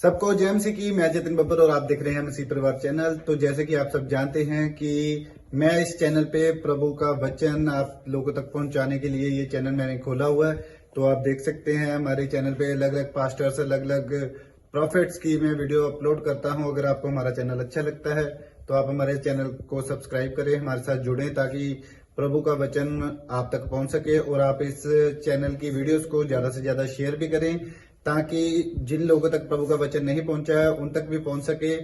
सबको जय मसीह की। मैं जतिन बब्बर और आप देख रहे हैं मसीह परिवार चैनल। तो जैसे कि आप सब जानते हैं कि मैं इस चैनल पे प्रभु का वचन आप लोगों तक पहुंचाने के लिए ये चैनल मैंने खोला हुआ है। तो आप देख सकते हैं हमारे चैनल पे अलग अलग पास्टर्स, अलग अलग प्रॉफिट्स की मैं वीडियो अपलोड करता हूं। अगर आपको हमारा चैनल अच्छा लगता है तो आप हमारे चैनल को सब्सक्राइब करें, हमारे साथ जुड़ें ताकि प्रभु का वचन आप तक पहुंच सके। और आप इस चैनल की वीडियोस को ज्यादा से ज्यादा शेयर भी करें ताकि जिन लोगों तक प्रभु का वचन नहीं पहुंचा है उन तक भी पहुंच सके।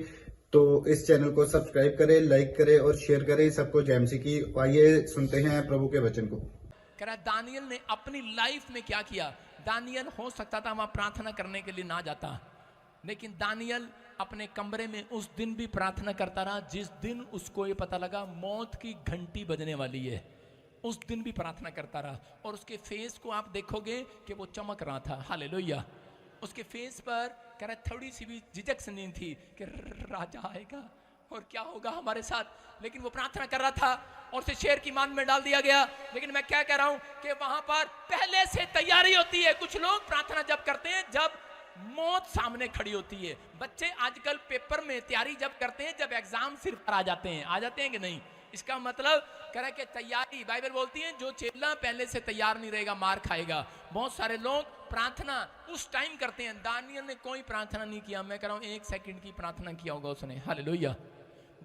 तो इस चैनल को सब्सक्राइब करें, लाइक करें और शेयर करें। सबको जय मसीह की। आइए सुनते हैं प्रभु के वचन को। कह रहा दानियल ने अपनी लाइफ में क्या किया। दानियल हो सकता था वहां प्रार्थना करने के लिए ना जाता, लेकिन दानियल अपने कमरे में उस दिन भी प्रार्थना करता रहा जिस दिन उसको ये पता लगा मौत की घंटी बजने वाली है। उस दिन भी प्रार्थना करता रहा और उसके फेस को आप देखोगे कि वो चमक रहा था। हालेलुया। उसके फेस पर कह रहा थोड़ी सी भी झिझक सी नहीं थी कि राजा आएगा और क्या होगा हमारे साथ, लेकिन वो प्रार्थना कर रहा था और उसे शेर की मान में डाल दिया गया। लेकिन मैं क्या कह रहा हूं कि वहां पर पहले से तैयारी होती है। कुछ लोग प्रार्थना जब करते हैं जब मौत सामने खड़ी होती है। बच्चे आजकल पेपर में तैयारी जब करते हैं जब एग्जाम सिर पर आ जाते हैं कि नहीं। इसका मतलब कह रहा है कि तैयारी, बाइबल बोलती है जो चेला पहले से तैयार नहीं रहेगा मार खाएगा। बहुत सारे लोग प्रार्थना उस टाइम करते हैं। दानियल ने कोई प्रार्थना नहीं किया। मैं कह रहा हूं 1 सेकंड की प्रार्थना किया होगा उसने। हालेलुया।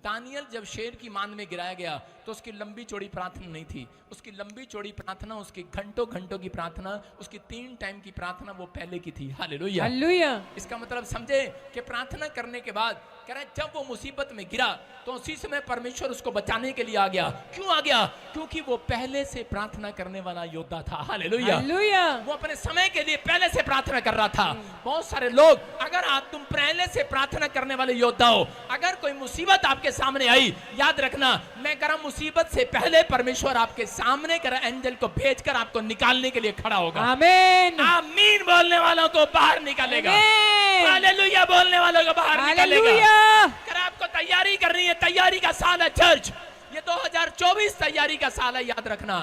दानियल जब शेर की मान में गिराया गया तो उसकी लंबी चौड़ी प्रार्थना नहीं थी। उसकी लंबी चौड़ी प्रार्थना, उसकी घंटों घंटों की प्रार्थना, उसकी 3 टाइम की प्रार्थना वो पहले की थी। हालेलुया। हालेलुया। इसका मतलब समझे कि प्रार्थना करने के बाद कह रहा है जब वो मुसीबत में गिरा तो उसी समय परमेश्वर उसको बचाने के लिए आ गया। क्यों आ गया? क्योंकि वो पहले से प्रार्थना करने वाला योद्धा था। हालेलुया। वो अपने समय के लिए पहले से प्रार्थना कर रहा था। बहुत सारे लोग, अगर आप तुम पहले से प्रार्थना करने वाले योद्धा हो, अगर कोई मुसीबत आपके सामने आई, याद रखना मैं कह रहा हूं मुसीबत से पहले परमेश्वर आपके सामने कर एंजल को भेजकर आपको निकालने के लिए खड़ा होगा। आमीन। आमीन बोलने वालों को बाहर निकालेगा। हालेलुया बोलने वालों को बाहर निकालेगा। कर आपको तैयारी करनी है। तैयारी का साल है चर्च। ये 2024 तैयारी का साल है। याद रखना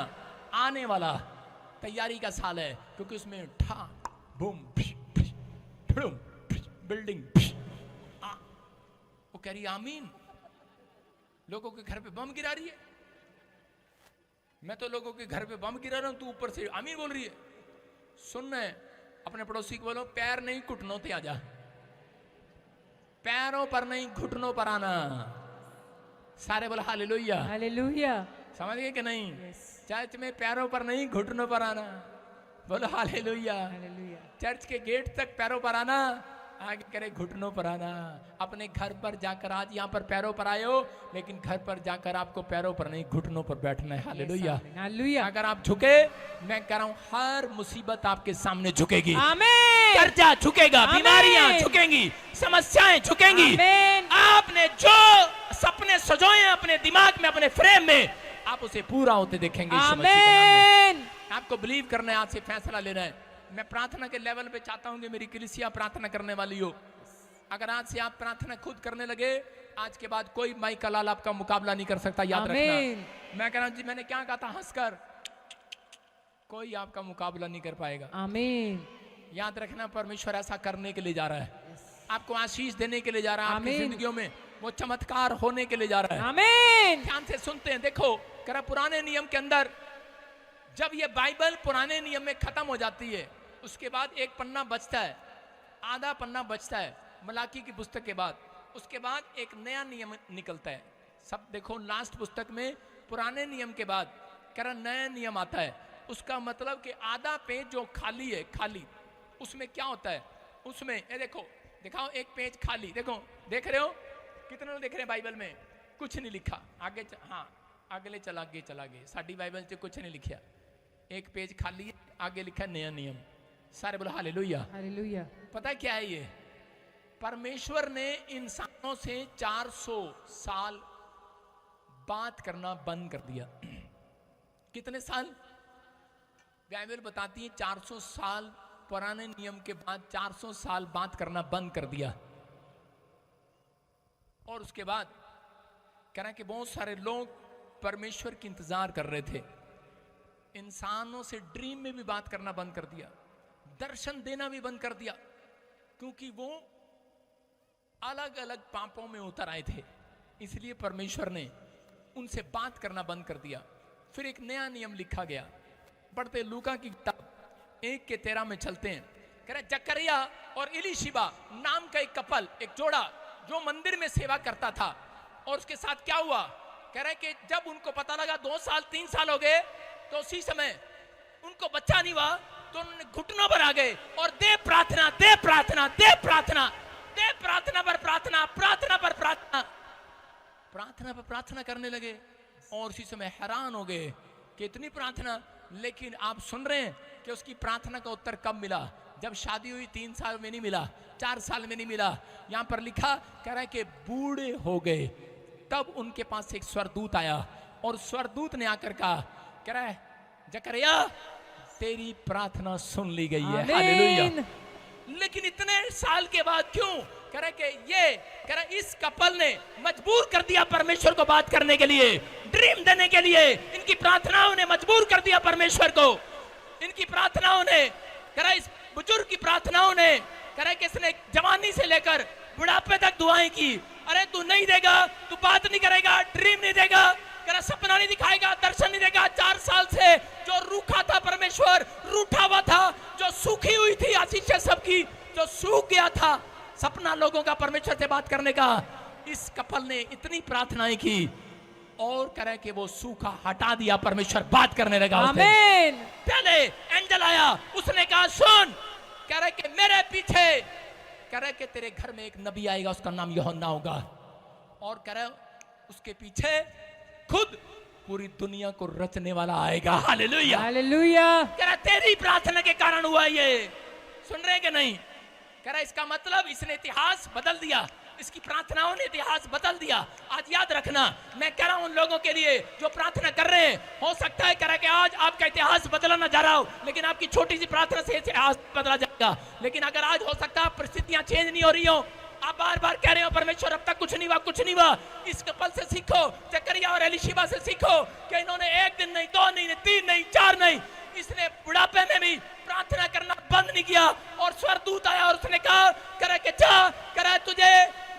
आने वाला तैयारी का साल है, क्योंकि उसमें ठा बूम बिल्डिंग। वो कह रही आमीन। लोगों के घर पे बम गिरा रही है। मैं तो लोगों के घर पे बम गिरा रहा हूं, तू ऊपर से आमीन बोल रही है। सुन अपने पड़ोसी को बोलो पैर नहीं घुटनों पे आजा। पैरों पर नहीं घुटनों पर आना। सारे बोलो हालेलुया। हालेलुया। समझ गए कि नहीं? चर्च में पैरों पर नहीं घुटनों पर आना। बोलो हालेलुया। चर्च के गेट तक पैरों पर आना, आगे करे घुटनों पर आना। अपने घर पर जाकर, आज यहाँ पर पैरों पर आए हो, लेकिन घर पर जाकर आपको पैरों पर नहीं घुटनों पर बैठना है। हालेलुया। हालेलुया। अगर आप झुके, मैं कह रहा हूँ हर मुसीबत आपके सामने झुकेगी। आमीन। कर्जा झुकेगा, बीमारियां झुकेंगी, समस्याएं झुकेंगी। आपने जो सपने सजोए अपने दिमाग में, अपने फ्रेम में, आप उसे पूरा होते देखेंगे। आमीन। आपको बिलीव करना है, आज से फैसला लेना है। मैं प्रार्थना के लेवल पे चाहता हूं कि मेरी कलीसिया प्रार्थना करने वाली हो। अगर आज से आप प्रार्थना खुद करने लगे, आज के बाद कोई माई का लाल आपका मुकाबला नहीं कर सकता। याद रखना। मैं कह रहा हूं जी, मैंने क्या कहा था हंसकर, कोई आपका मुकाबला नहीं कर पाएगा। आमीन। याद रखना परमेश्वर ऐसा करने के लिए जा रहा है। आपको आशीष देने के लिए जा रहा है। आपकी जिंदगियों में वो चमत्कार होने के लिए जा रहा है। आमीन। ध्यान से सुनते हैं। देखो करा पुराने नियम के अंदर जब ये बाइबल पुराने नियम में खत्म हो जाती है, उसके बाद एक पन्ना बचता है, आधा पन्ना बचता है मलाकी की पुस्तक के बाद। उसके बाद एक नया नियम निकलता है। सब देखो लास्ट पुस्तक में पुराने नियम के बाद करा नया नियम आता है। उसका मतलब कि आधा पेज जो खाली है, खाली उसमें क्या होता है, उसमें ये देखो, दिखाओ एक पेज खाली। देखो, देख रहे हो? कितने लोग देख रहे हैं? बाइबल में कुछ नहीं लिखा। आगे हाँ आगे चला गए। साड़ी बाइबल से कुछ नहीं लिखा। एक पेज खाली है, आगे लिखा नया नियम। सारे बोलो हालेलुया। हालेलुया। पता क्या है ये? परमेश्वर ने इंसानों से 400 साल बात करना बंद कर दिया। कितने साल? बाइबल बताती है 400 साल पुराने नियम के बाद 400 साल बात करना बंद कर दिया। और उसके बाद कह रहा कि बहुत सारे लोग परमेश्वर की इंतजार कर रहे थे। इंसानों से ड्रीम में भी बात करना बंद कर दिया, दर्शन देना भी बंद कर दिया, क्योंकि वो अलग अलग पापों में उतर आए थे, इसलिए परमेश्वर ने उनसे बात करना बंद कर दिया। फिर एक नया नियम लिखा गया। पढ़ते लूका की किताब 1:13 में चलते हैं। कह रहे जकरिया और इलीशिबा नाम का एक कपल, एक जोड़ा जो मंदिर में सेवा करता था, और उसके साथ क्या हुआ, कह रहे कि जब उनको पता लगा 2 साल 3 साल हो गए, तो उसी समय उनको बच्चा नहीं हुआ, तो उन्होंने घुटनों पर आ गए और दे प्रार्थना, दे प्रार्थना, दे प्रार्थना, दे प्रार्थना पर प्रार्थना, प्रार्थना पर प्रार्थना, प्रार्थना पर प्रार्थना करने लगे। और उसी समय हैरान हो गए कि इतनी प्रार्थना, लेकिन आप सुन रहे हैं कि उसकी प्रार्थना का उत्तर कब मिला? जब शादी हुई 3 साल में नहीं मिला, 4 साल में नहीं मिला। यहां पर लिखा, कह रहा है कि बूढ़े हो गए, तब उनके पास एक स्वरदूत आया और स्वरदूत ने आकर कहा, कह रहा है जकरिया तेरी प्रार्थना सुन ली गई है। हालेलुया। लेकिन इतने साल के बाद क्यों? कह रहे कि ये कह रहे इस कपल ने मजबूर कर दिया परमेश्वर को बात करने के लिए, ड्रीम देने के लिए। इनकी प्रार्थनाओं ने मजबूर कर दिया परमेश्वर को। इनकी प्रार्थनाओं ने, कह रहा इस बुजुर्ग की प्रार्थनाओं ने, कह रहा कि इसने जवानी से लेकर बुढ़ापे तक दुआएं की। अरे तू नहीं देगा, तू बात नहीं करेगा, ड्रीम नहीं देगा, कह रहा सपना नहीं दिखाएगा, दर्शन नहीं देगा। 4 साल से जो रूखा था परमेश्वर, रूठा हुआ था, जो सूखी हुई थी आशीष सबकी, जो सूख गया था सपना लोगों का परमेश्वर से बात करने का, इस कपल ने इतनी प्रार्थनाएं की और कह रहे कि वो सूखा हटा दिया, परमेश्वर बात करने लगा। आमीन। पहले एंजल आया, उसने कहा सुन, कह रहे कि मेरे पीछे, कह रहे कि तेरे घर में एक नबी आएगा, उसका नाम यूहन्ना होगा। और कह रहे उसके पीछे खुद पूरी दुनिया को रचने वाला आएगा। Hallelujah, hallelujah. कह रहा तेरी प्रार्थना के कारण हुआ ये। सुन रहे कि नहीं? कह रहा इसका मतलब इसने इतिहास बदल दिया, इसकी प्रार्थनाओं ने इतिहास बदल दिया। आज याद रखना, मैं कह रहा हूं उन लोगों के लिए जो प्रार्थना कर रहे हैं, हो सकता है कह रहा कि आज आपका इतिहास बदला ना जा रहा हो, लेकिन आपकी छोटी सी प्रार्थना से इतिहास बदला जाएगा। लेकिन अगर आज हो सकता है परिस्थितियां चेंज नहीं हो रही हो, आप बार बार कह रहे हो परमेश्वर अब तक कुछ नहीं हुआ, कुछ नहीं हुआ, इस कपल से सीखो, जकरिया और एलीशिबा से सीखो कि इन्होंने 1 दिन नहीं, 2 नहीं, 3 नहीं, 4 नहीं, इसने बुढ़ापे में भी प्रार्थना करना बंद नहीं किया। और स्वरदूत आया और उसने कहा, करे कि जा, करे तुझे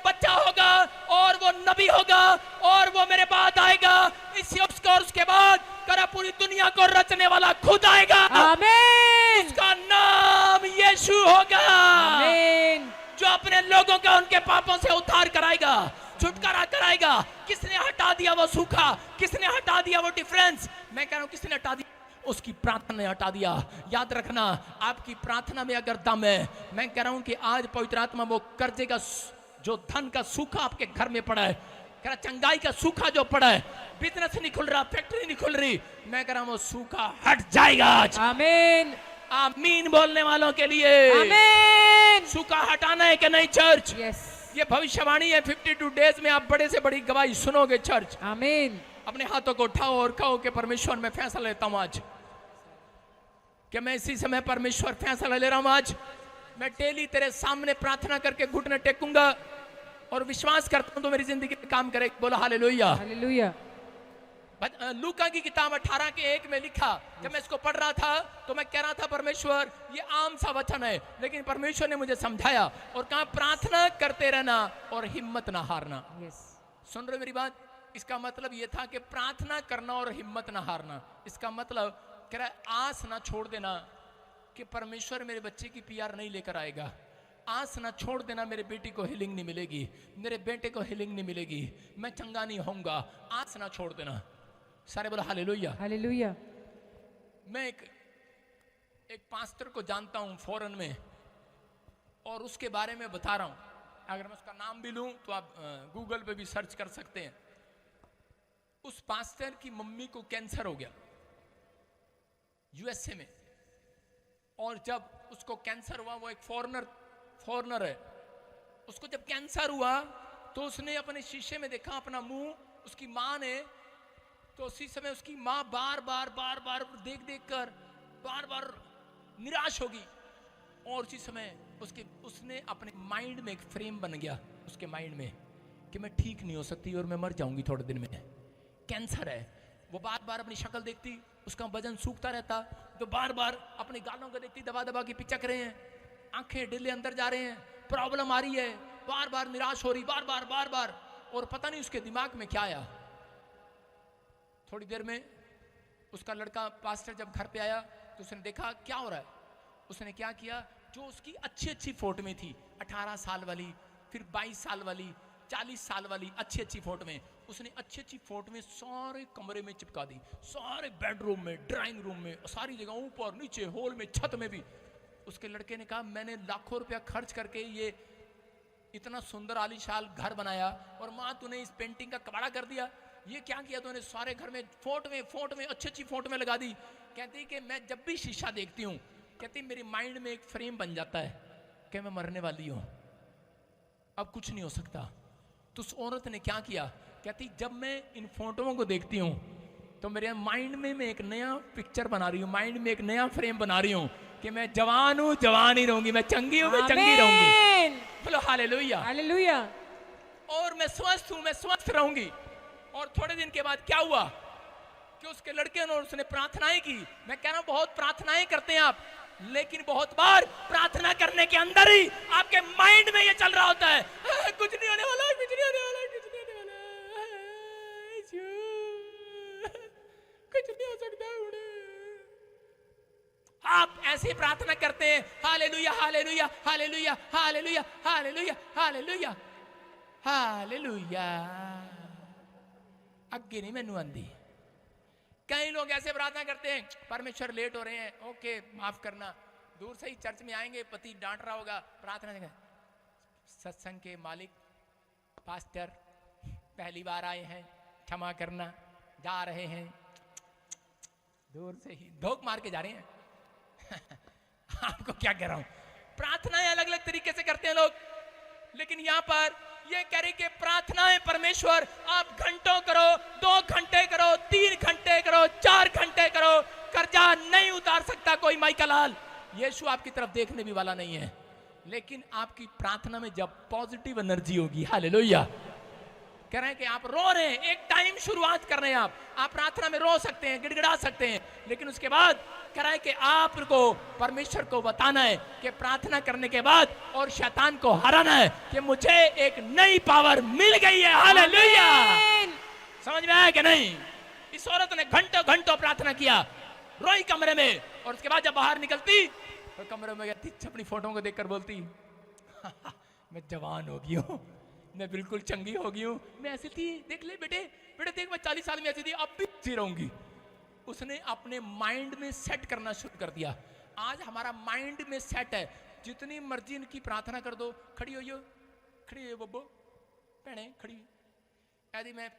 बच्चा होगा और वो नबी होगा और वो मेरे बाद आएगा, उसके बाद करे पूरी दुनिया को रचने वाला खुद आएगा। आमीन। उसका नाम यीशु होगा। आमीन। जो अपने लोगों का उनके पापों से उद्धार कराएगा, छुटकारा कराएगा। किसने हटा दिया वो सूखा? किसने हटा दिया वो डिफरेंस? मैं कह रहा हूं किसने हटा दिया? उसकी प्रार्थना ने हटा दिया। याद रखना, आपकी प्रार्थना में अगर दम है, मैं कह रहा हूं कि आज पवित्र आत्मा वो कर्जे का, जो धन का सूखा आपके घर में पड़ा है, कह रहा चंगाई का सूखा जो पड़ा है, बिजनेस नहीं खुल रहा, फैक्ट्री नहीं खुल रही, मैं कह रहा हूं वो सूखा हट जाएगा आज। आमीन। आमीन बोलने वालों के लिए आमीन। सूखा हटाना है कि नहीं चर्च? यस। ये भविष्यवाणी है, 52 डेज में आप बड़े से बड़ी गवाही सुनोगे चर्च। आमीन। अपने हाथों को उठाओ और कहो कि परमेश्वर मैं फैसला लेता हूं आज, कि मैं इसी समय परमेश्वर फैसला ले रहा हूं आज, मैं डेली तेरे सामने प्रार्थना करके घुटने टेकूंगा और विश्वास करता हूं तो मेरी जिंदगी में काम करे। बोलो हालेलुया, हालेलुया। लूका की किताब 18:1 में लिखा, जब मैं इसको पढ़ रहा था तो मैं कह रहा था परमेश्वर ये आम सा वचन है, लेकिन परमेश्वर ने मुझे समझाया और कहा प्रार्थना करते रहना और हिम्मत ना हारना। सुन रहे मेरी बात? इसका मतलब ये था कि प्रार्थना करना और हिम्मत ना हारना। इसका मतलब कह रहा है आस ना छोड़ देना कि परमेश्वर मेरे बच्चे की PR नहीं लेकर आएगा। आस ना छोड़ देना मेरे बेटी को हीलिंग नहीं मिलेगी, मेरे बेटे को हीलिंग नहीं मिलेगी, मैं चंगा नहीं होऊंगा। आस ना छोड़ देना। सारे बोलो हालेलुया, हालेलुया। मैं एक पास्टर को जानता हूं फॉरेन में और उसके बारे में बता रहा हूं। अगर मैं उसका नाम भी लूं तो आप गूगल पे भी सर्च कर सकते हैं। उस पास्टर की मम्मी को कैंसर हो गया USA में, और जब उसको कैंसर हुआ, वो एक फॉरेनर है, उसको जब कैंसर हुआ तो उसने अपने शीशे में देखा अपना मुंह, उसकी माँ ने, तो उसी समय उसकी माँ बार बार देख कर बार बार निराश होगी, और उसी समय उसने अपने माइंड में एक फ्रेम बन गया उसके माइंड में कि मैं ठीक नहीं हो सकती और मैं मर जाऊंगी थोड़े दिन में, कैंसर है। वो बार बार अपनी शक्ल देखती, उसका वजन सूखता रहता, तो बार बार अपने गालों को देखती, दबा दबा के पिचक रहे हैं, आंखें ढीले अंदर जा रहे हैं, प्रॉब्लम आ रही है, बार बार निराश हो रही, बार बार बार बार, और पता नहीं उसके दिमाग में क्या आया। थोड़ी देर में उसका लड़का पास्टर जब घर पे आया तो उसने देखा क्या हो रहा है। उसने क्या किया, जो उसकी अच्छी अच्छी फोटो में थी, 18 साल वाली, फिर 22 साल वाली, 40 साल वाली अच्छी अच्छी फोटो में, उसने अच्छी अच्छी फोटो में सारे कमरे में चिपका दी, सारे बेडरूम में, ड्राइंग रूम में, सारी जगह, ऊपर नीचे, हॉल में, छत में भी। उसके लड़के ने कहा मैंने लाखों रुपया खर्च करके ये इतना सुंदर आलीशान घर बनाया और माँ तूने इस पेंटिंग का कबाड़ा कर दिया। ये क्या किया तूने, सारे घर में फोटो में अच्छी अच्छी फोटो में लगा दी। कहती कि मैं जब भी शीशा देखती हूँ, कहती मेरी माइंड में एक फ्रेम बन जाता है कि मैं मरने वाली हूँ, अब कुछ नहीं हो सकता। तो उस औरत ने क्या किया, कहती जब मैं इन फोटोओं को देखती हूँ तो मेरे माइंड में मैं एक नया पिक्चर बना रही हूँ, माइंड में एक नया फ्रेम बना रही हूँ कि मैं जवान हूँ, जवान ही रहूंगी, मैं चंगी हूँ, मैं चंगी रहूंगी। बोलो हालेलुया, हालेलुया। और मैं स्वस्थ हूँ, मैं स्वस्थ रहूंगी। और थोड़े दिन के बाद क्या हुआ कि उसके लड़के ने, उसने प्रार्थनाएं की। मैं कह रहा हूं बहुत प्रार्थनाएं करते हैं आप, लेकिन बहुत बार प्रार्थना करने के अंदर ही आपके माइंड में ये चल रहा होता है, कुछ नहीं होने वाला, कुछ नहीं होने वाला, कुछ नहीं होने वाला, कुछ नहीं हो सकता। आप ऐसे प्रार्थना करते हैं, hallelujah hallelujah hallelujah hallelujah hallelujah hallelujah hallelujah, अगे नहीं मैनू आंदी। कई लोग ऐसे प्रार्थना करते हैं, परमेश्वर लेट हो रहे हैं, ओके माफ करना, दूर से ही चर्च में आएंगे, पति डांट रहा होगा, प्रार्थना करें, सत्संग के मालिक पास्टर पहली बार आए हैं, क्षमा करना, जा रहे हैं, दूर से ही धोख मार के जा रहे हैं। आपको क्या कह रहा हूं, प्रार्थनाएं अलग अलग तरीके से करते हैं लोग, लेकिन यहां पर ये कह रही कि प्रार्थनाएं परमेश्वर आप घंटों करो, 2 घंटे करो, 3 घंटे करो, 4 घंटे करो, कर्जा नहीं उतार सकता कोई माइका लाल। यीशु आपकी तरफ देखने भी वाला नहीं है, लेकिन आपकी प्रार्थना में जब पॉजिटिव एनर्जी होगी, हालेलुया, कह रहे हैं कि आप रो रहे हैं, एक टाइम शुरुआत कर रहे हैं, आप प्रार्थना में रो सकते हैं, गिड़गिड़ा सकते हैं, लेकिन उसके बाद कह रहा है कि आपको परमेश्वर को बताना है कि प्रार्थना करने के बाद और शैतान को हराना है कि मुझे एक नई पावर मिल गई है, हालेलुया। समझ में आया कि नहीं? इस औरत ने घंटों घंटों प्रार्थना किया, रोई कमरे में, और उसके बाद जब बाहर निकलती तो कमरे में गई, अपनी फोटो को देखकर बोलती मैं जवान हो गई हूँ, मैं बिल्कुल चंगी हो गई हूँ, मैं ऐसी थी, देख ले बेटे, बेटे देख मैं 40 साल में ऐसी थी, अब भी ऐसी रहूंगी। उसने अपने माइंड में सेट करना शुरू कर दिया। आज हमारा माइंड में सेट है, जितनी मर्जी इनकी प्रार्थना कर दो, खड़ी हो बब्बो भैने खड़ी, यदि मैं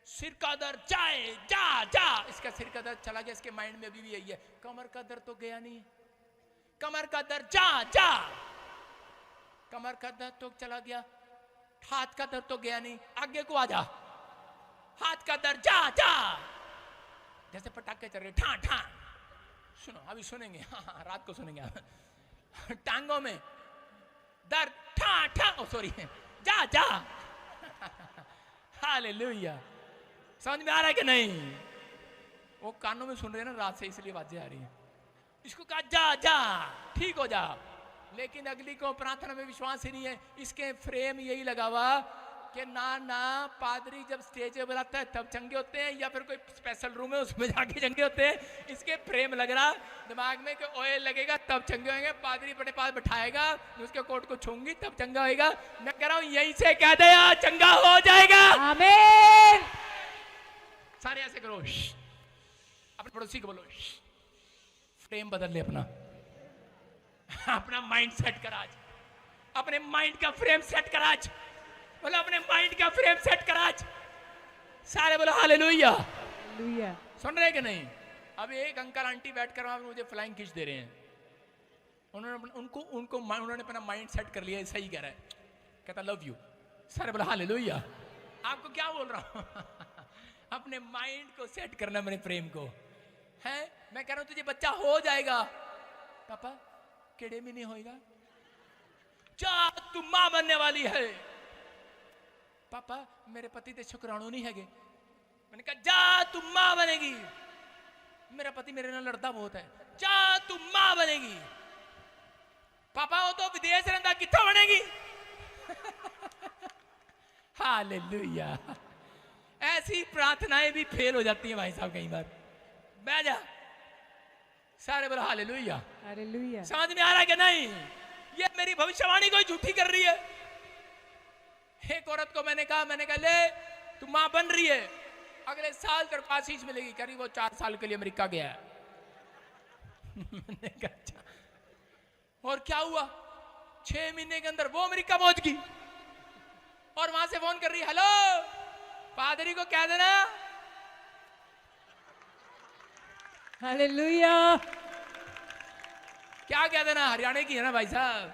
सिर का दर्द जाए, जा जा, इसका सिर का दर्द चला गया, इसके माइंड में अभी भी यही है, कमर का दर्द तो गया नहीं, कमर का दर्द जा जा, कमर का दर्द तो चला गया, हाथ का दर्द तो गया नहीं, आगे को आ जा, हाथ का दर्द जा जा, जैसे पटाखे चल रहे, ठा ठा, सुनो अभी सुनेंगे, हाँ रात को सुनेंगे, टांगों में दर्द, ठा ठा, ओ सॉरी, जा जा, हालेलुया। समझ में आ रहा है कि नहीं? वो कानों में सुन रहे हैं ना रात से, इसलिए आवाजें आ रही हैं। इसको कहा जा जा, ठीक हो जा, लेकिन अगली को प्रार्थना में विश्वास ही नहीं है। इसके फ्रेम यही लगा हुआ कि ना ना पादरी जब स्टेज पे बुलाता है तब चंगे होते हैं, या फिर कोई स्पेशल रूम है उसमें जाके चंगे होते हैं। इसके फ्रेम लग रहा दिमाग में कि ऑयल लगेगा तब चंगे होंगे, पादरी अपने पास बैठाएगा, उसके कोट को छूंगी तब चंगा होएगा। मैं कह रहा हूं यहीं से कह दे चंगा हो जाएगा, आमीन। सारे ऐसे करो, अपने पड़ोसी को बोलो, फ्रेम बदल ले अपना, अपना माइंड सेट कर आज, अपने माइंड का फ्रेम सेट कर आज, बोलो अपने माइंड का फ्रेम सेट कर आज, सारे बोलो हालेलुया। हालेलुया। सुन रहे कि नहीं? अभी एक अंकल आंटी बैठकर वहां मुझे फ्लाइंग किस दे रहे हैं, उन्होंने अपना माइंड सेट कर लिया, सही कह रहा है, कहता लव यू, सारे बोलो हालेलुया। आपको क्या बोल रहा हूं अपने माइंड को सेट करना, मेरे प्रेम को है। मैं कह रहा हूं तुझे बच्चा हो जाएगा, पापा केड़े में नहीं होएगा, जा तू मां बनने वाली है, पापा मेरे पति ते शुक्राणु नहीं है। मैंने कहा जा तू मां बनेगी, मेरा पति मेरे नाल लड़ता बहुत है, जा तू मां बनेगी, पापा वो तो विदेश रहता कितना बनेगी हालेलुया। ऐसी प्रार्थनाएं भी फेल हो जाती हैं भाई साहब कई बार। बैठ जा, सारे बोलो हालेलुया। हालेलुया। समझ में आ रहा है कि नहीं? ये मेरी भविष्यवाणी कोई झूठी कर रही है। एक औरत को मैंने कहा ले तू मां बन रही है, अगले साल तेरे को आशीष मिलेगी। करीब वो 4 साल के लिए अमेरिका गया है। मैंने कहा अच्छा। और क्या हुआ, 6 महीने के अंदर वो अमेरिका पहुंच गई और वहां से फोन कर रही, हेलो पादरी को कह देना। हालेलुया। क्या कह देना? हरियाणा की है ना भाई साहब,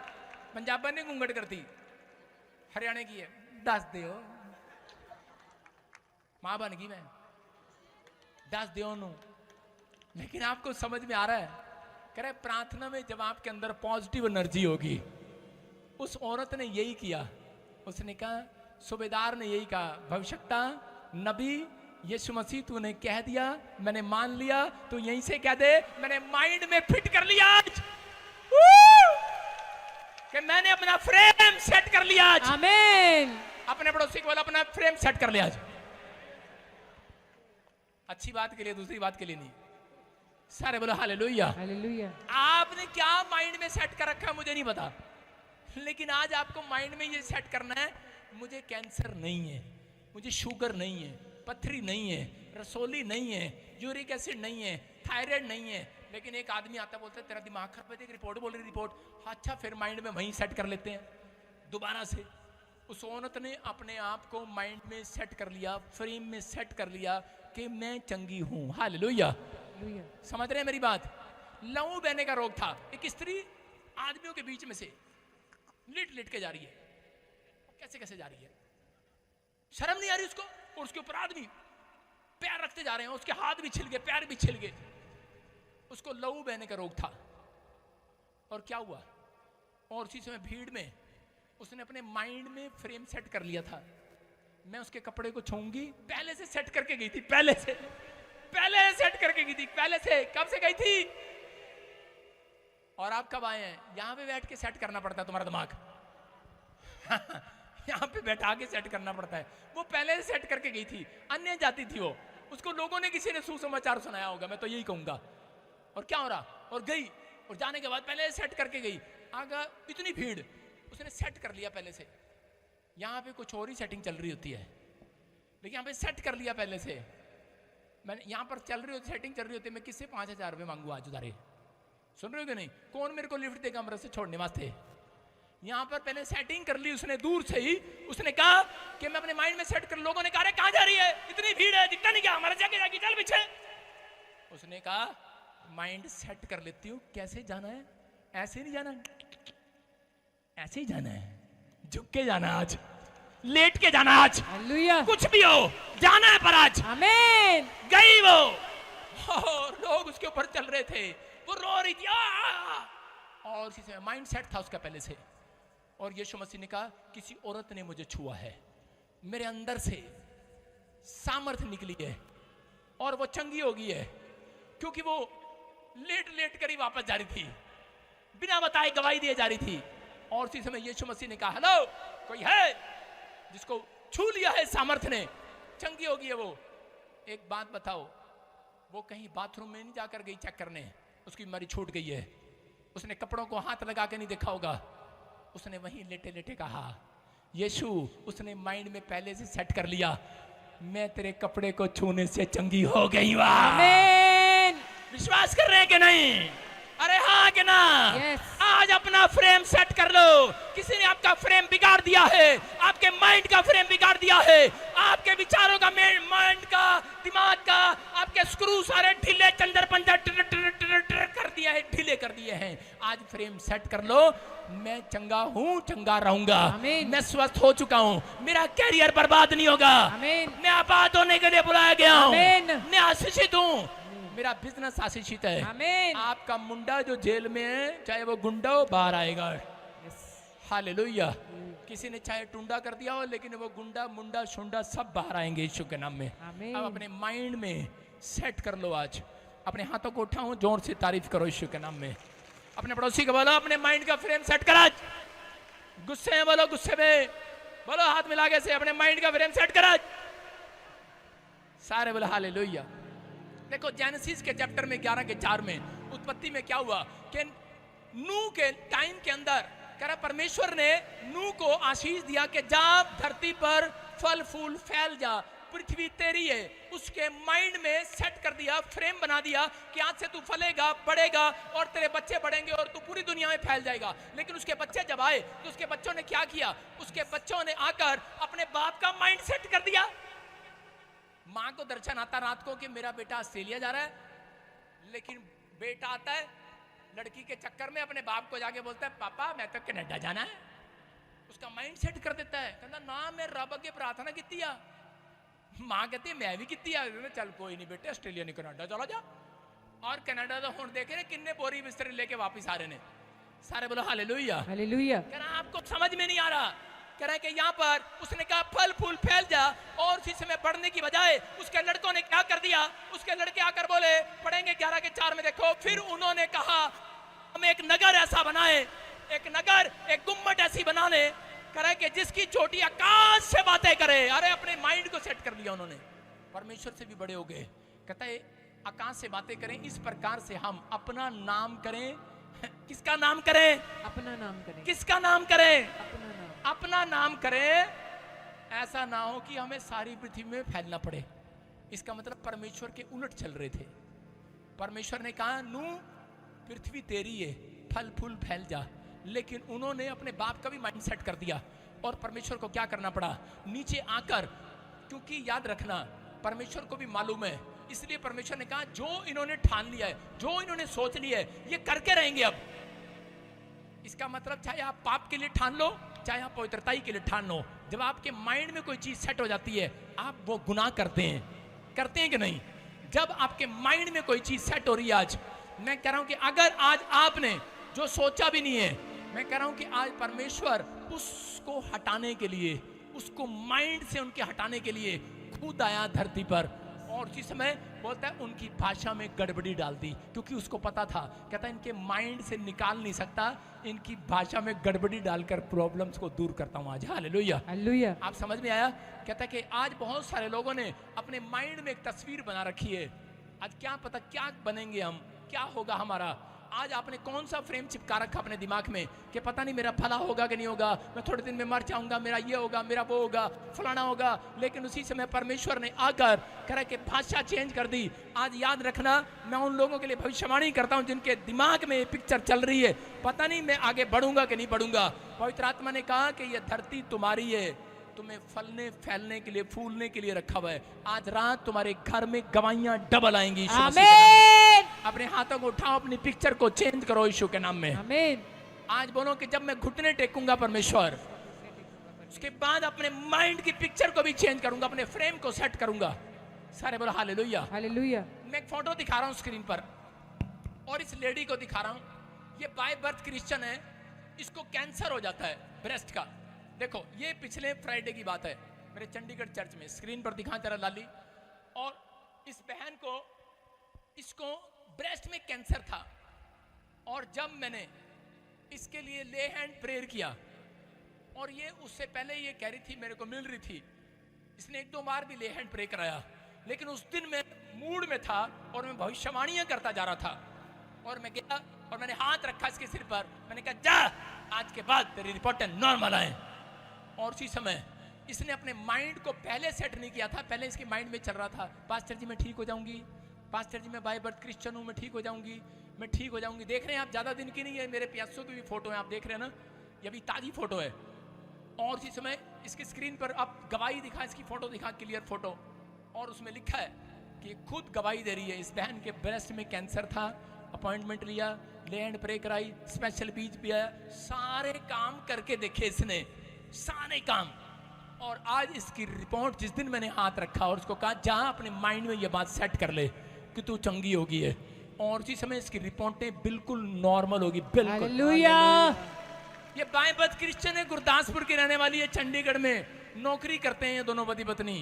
पंजाबन नहीं घूंघट करती, हरियाणा की है। दस दियो, मां बन गई मैं, दस दियो नु। लेकिन आपको समझ में आ रहा है, कह रहे प्रार्थना में जब आपके अंदर पॉजिटिव एनर्जी होगी। उस औरत ने यही किया। उसने कहा, सूबेदार ने यही कहा, भविष्यता नबी यीशु मसीह तूने कह दिया, मैंने मान लिया, तो यहीं से कह दे मैंने माइंड में फिट कर लिया आज कि मैंने अपना फ्रेम सेट कर लिया आज। आमीन। अपने पड़ोसी को बोला अपना फ्रेम सेट कर लिया आज। अच्छी बात के लिए, दूसरी बात के लिए नहीं। सारे बोलो हालेलुया। हालेलुया। आपने क्या माइंड में सेट कर रखा है मुझे नहीं पता, लेकिन आज आपको माइंड में ये सेट करना है, मुझे कैंसर नहीं है, मुझे शुगर नहीं है, पथरी नहीं है, रसोली नहीं है, यूरिक एसिड नहीं है, थायराइड नहीं है। लेकिन एक आदमी आता बोलता है तेरा दिमाग खराब है, देख रिपोर्ट बोल रही रिपोर्ट। अच्छा, फिर माइंड में वहीं सेट कर लेते हैं दोबारा से। उस औरत ने अपने आप को माइंड में सेट कर लिया, फ्रेम में सेट कर लिया कि मैं चंगी हूं। हालेलुया। समझ रहे हैं मेरी बात? लहू बहने का रोग था। एक स्त्री आदमियों के बीच में से लेट लेट के जा रही है। कैसे कैसे जा रही है, शर्म नहीं आ रही उसको। और उसके ऊपर आदमी पैर रखते जा रहे हैं, उसके हाथ भी छिल गए, पैर भी छिल गए। उसको लहू बहने का रोग था। और क्या हुआ, और उसी समय भीड़ में उसने अपने माइंड में फ्रेम सेट कर लिया था, मैं उसके कपड़े को छूंगी। पहले से सेट करके गई थी, पहले से सेट करके गई थी, पहले से। कब से गई थी? और आप कब आए हैं? यहां पे बैठ के सेट करना पड़ता है तुम्हारा दिमाग। यहां पे बैठा के सेट करना पड़ता है। वो पहले से सेट करके गई थी, अन्य जाती थी वो। उसको लोगों ने, किसी ने सुसमाचार सुनाया होगा, मैं तो यही कहूंगा। और क्या हो रहा, और गई, और जाने के बाद पहले से सेट करके गई। आगा इतनी भीड़, उसने सेट कर लिया पहले से। यहां पे कुछ और ही सेटिंग चल रही होती है, लेकिन यहां पे सेट कर लिया पहले से। मैंने यहां पर चल रही होती, सेटिंग चल रही होती, मैं किससे 5000 रुपये मांगू आज उधारे? सुन रहे हो कि नहीं? कौन मेरे को लिफ्ट देगा अमृत से छोड़ने वास्ते? यहां पर पहले सेटिंग कर ली उसने, दूर से ही। उसने कहा कि मैं अपने माइंड में सेट कर। लोगों ने कहा कहां जा रही है, इतनी भीड़ है, दिखता नहीं क्या, हमारे जाके जाके चल पीछे। उसने कहा माइंड सेट कर लेती हूं। कैसे जाना है? ऐसे नहीं जाना, ऐसे ही जाना है, झुक के जाना, आज लेट के जाना, आज हालेलुया। कुछ भी हो जाना है पर आज। आमीन। गई वो, और लोग उसके ऊपर चल रहे थे, वो रो रही थी। और उसी से माइंड सेट था उसका पहले से। और यीशु मसीह ने कहा किसी औरत ने मुझे छुआ है, मेरे अंदर से सामर्थ्य निकली है और वो चंगी हो गई है, क्योंकि वो लेट लेट कर ही वापस जा रही थी, बिना बताए गवाही दिए जा रही थी। और उसी समय यीशु मसीह ने कहा हेलो, कोई है जिसको छू लिया है सामर्थ्य ने, चंगी हो गई है वो? एक बात बताओ, वो कहीं बाथरूम में नहीं जाकर गई चेक करने, उसकी बीमारी छूट गई है। उसने कपड़ों को हाथ लगा के नहीं देखा होगा, उसने वहीं लेटे लेटे कहा यीशु। उसने माइंड में पहले से सेट कर लिया, मैं तेरे कपड़े को छूने से चंगी हो गई। आमीन। विश्वास कर रहे हैं कि नहीं? अरे हाँ कि ना? Yes. आज अपना फ्रेम सेट कर लो। किसी ने आपका फ्रेम बिगाड़ दिया है, आपके माइंड का फ्रेम बिगाड़ दिया है, आपके विचारों का, माइंड का, दिमाग का, आपके स्क्रू सारे ढीले, चंदर पंजर कर दिया है, ढीले कर दिए हैं। आज फ्रेम सेट कर लो, मैं चंगा हूं, चंगा रहूंगा, मैं स्वस्थ हो चुका हूं, मेरा कैरियर बर्बाद नहीं होगा, मैं आबाद होने के लिए बुलाया गया हूं, मैं आशीषित हूं, मेरा बिजनेस आशीषित है। आमीन। आपका मुंडा जो जेल में है, चाहे वो गुंडा हो, बाहर आएगा। हालेलुया। किसी ने चाहे टुंडा कर दिया हो, लेकिन वो गुंडा, मुंडा, शुंडा सब बाहर आएंगे यीशु के नाम में। अब अपने माइंड में सेट कर लो। आज अपने हाथों को उठाओ, जोर से तारीफ करो यीशु के नाम में। अपने पड़ोसी को बोलो अपने माइंड का फ्रेम सेट कर। आज गुस्से में बोलो, गुस्से में बोलो हाथ मिला के से अपने माइंड का फ्रेम सेट करा। सारे बोलो हालेलुया। देखो जेनेसिस के चैप्टर में 11 के 4 में उत्पत्ति में क्या हुआ कि नूह के टाइम के अंदर कह रहा परमेश्वर ने नूह को आशीष दिया कि जा धरती पर फल फूल फैल जा, पृथ्वी तेरी है। उसके माइंड में सेट कर दिया, फ्रेम बना दिया कि आज से तू फलेगा, बढ़ेगा और तेरे बच्चे बढ़ेंगे और तू पूरी दुनिया में फैल जाएगा। लेकिन उसके बच्चे जब आए तो उसके बच्चों ने क्या किया? उसके बच्चों ने आकर अपने बाप का माइंड सेट कर दिया। मां को दर्शन आता रात को कि मेरा बेटा ऑस्ट्रेलिया जा रहा है, लेकिन बेटा आता है लड़की के चक्कर में अपने बाप को जाके बोलता है पापा मैं तो कनाडा जाना है। उसका माइंड सेट कर देता है, कहता ना मैं रब अगे प्रार्थना की। मां कहती है मैं भी की। चल कोई नहीं बेटे ऑस्ट्रेलिया नहीं कनाडा चला जा। और कनाडा तो हुण देखे किन्ने बोरी बिस्तरे लेके वापिस आ रहे ने। सारे बोलो हालेलुया हालेलुया। कह रहा आपको समझ में नहीं आ रहा, कह रहा है कि यहाँ पर उसने कहा फल फूल फैल जा और उसी समय बढ़ने की बजाय उसके लड़कों ने क्या कर दिया? उसके लड़के आकर बोले, पढ़ेंगे 11 के 4 में देखो, फिर उन्होंने कहा हम एक नगर ऐसा बनाए, एक नगर एक गुम्मट ऐसी बनाने, कह रहा है कि जिसकी चोटी आकाश से बातें करे। अरे अपने माइंड को सेट कर लिया उन्होंने, परमेश्वर से भी बड़े हो गए। कहता है आकाश से बातें करें, इस प्रकार से हम अपना नाम करें। किसका नाम करें? अपना नाम करें। किसका नाम करें? अपना नाम। अपना नाम करें, ऐसा ना हो कि हमें सारी पृथ्वी में फैलना पड़े। इसका मतलब परमेश्वर के उलट चल रहे थे। परमेश्वर ने कहा नू पृथ्वी तेरी है, फल फूल फैल जा, लेकिन उन्होंने अपने बाप का भी माइंड सेट कर दिया। और परमेश्वर को क्या करना पड़ा? नीचे आकर, क्योंकि याद रखना परमेश्वर को भी मालूम है, इसलिए परमेश्वर ने कहा जो इन्होंने ठान लिया है, जो इन्होंने सोच लिया है, ये करके रहेंगे। अब इसका मतलब चाहे आप पाप के लिए ठान लो, चाहे आप पवित्रताई के लिए ठान लो, जब आपके माइंड में कोई चीज सेट हो जाती है आप वो गुनाह करते हैं कि नहीं? जब आपके माइंड में कोई चीज सेट हो रही है, आज मैं कह रहा हूं कि अगर आज आपने जो सोचा भी नहीं है, मैं कह रहा हूं कि आज परमेश्वर उसको हटाने के लिए, उसको माइंड से उनके हटाने के लिए खुद आया धरती पर। और उसी समय बोलता है उनकी भाषा में गड़बड़ी डाल दी, क्योंकि उसको पता था, कहता है इनके माइंड से निकाल नहीं सकता, इनकी भाषा में गड़बड़ी डालकर प्रॉब्लम्स को दूर करता हूं आज। Hallelujah hallelujah. आप समझ में आया? कहता है कि आज बहुत सारे लोगों ने अपने माइंड में एक तस्वीर बना रखी है। आज क्या पता क्या बनेंगे हम, क्या होगा हमारा। आज आपने कौन सा फ्रेम चिपका रखा अपने दिमाग में कि पता नहीं मेरा भला होगा कि नहीं होगा, मैं थोड़े दिन में मर जाऊंगा, मेरा ये होगा, मेरा वो होगा, फलाना होगा। लेकिन उसी समय परमेश्वर ने आकर कह के भाषा चेंज कर दी। आज याद रखना, मैं उन लोगों के लिए भविष्यवाणी करता हूं जिनके दिमाग में ये पिक्चर चल रही है, पता नहीं मैं आगे बढ़ूंगा कि नहीं बढ़ूंगा। पवित्र आत्मा ने कहा कि यह धरती तुम्हारी है, तुम्हें फलने फैलने के लिए, फूलने के लिए रखा हुआ है। आज रात तुम्हारे घर में गवाहियां डबल आएंगी। आमीन। अपने हाथों को उठाओ, अपनी पिक्चर को चेंज करो यीशु के नाम में। आमीन। आज बोलो कि जब मैं घुटने टेकूंगा परमेश्वर, उसके बाद अपने माइंड की पिक्चर को भी चेंज करूंगा, अपने फ्रेम को सेट करूंगा। सारे बोलो हालेलुया हालेलुया। मैं एक फोटो दिखा रहा हूं स्क्रीन पर, और इस लेडी को दिखा रहा हूं। ये बाय बर्थ क्रिश्चियन है, इसको कैंसर हो जाता है ब्रेस्ट का। देखो ये पिछले फ्राइडे की बात है, मेरे चंडीगढ़ चर्च में, स्क्रीन पर दिखा तेरा लाली। और इस बहन को, इसको ब्रेस्ट में कैंसर था, और जब मैंने इसके लिए ले हैंड प्रेयर किया, और ये उससे पहले ये कह रही थी मेरे को मिल रही थी, इसने 1-2 बार भी ले हैंड प्रे कराया, लेकिन उस दिन मैं मूड में था और मैं भविष्यवाणियां करता जा रहा था। और मैं गया और मैंने हाथ रखा इसके सिर पर, मैंने कहा जा आज के बाद तेरी रिपोर्ट नॉर्मल आए। और उसी समय इसने अपने माइंड को पहले सेट नहीं किया था, पहले इसके माइंड में चल रहा था पास्टर जी मैं ठीक हो जाऊंगी, पास्टर जी मैं बाय बर्थ क्रिश्चियन हूँ, मैं ठीक हो जाऊंगी, मैं ठीक हो जाऊंगी। देख रहे हैं आप, ज्यादा दिन की नहीं है, मेरे पियासों की भी फोटो है, आप देख रहे हैं ना, ये भी ताजी फोटो है। और उसी समय इसकी स्क्रीन पर अब गवाही दिखा, इसकी फोटो दिखा, क्लियर फोटो, और उसमें लिखा है कि खुद गवाही दे रही है। इस बहन के ब्रेस्ट में कैंसर था, अपॉइंटमेंट लिया, ले हैंड प्रे कराई, स्पेशल बीज पिया, सारे काम करके देखे इसने, सारे काम। और आज इसकी रिपोर्ट, जिस दिन मैंने हाथ रखा और उसको कहा जा अपने माइंड में ये बात सेट कर ले कि तू चंगी होगी है, और उसी समय इसकी रिपोर्टें बिल्कुल नॉर्मल होगी, बिल्कुल। हालेलुया। ये बाय बर्थ क्रिश्चियन है, गुरदासपुर की रहने वाली है, चंडीगढ़ में नौकरी करते हैं ये दोनों पति पत्नी।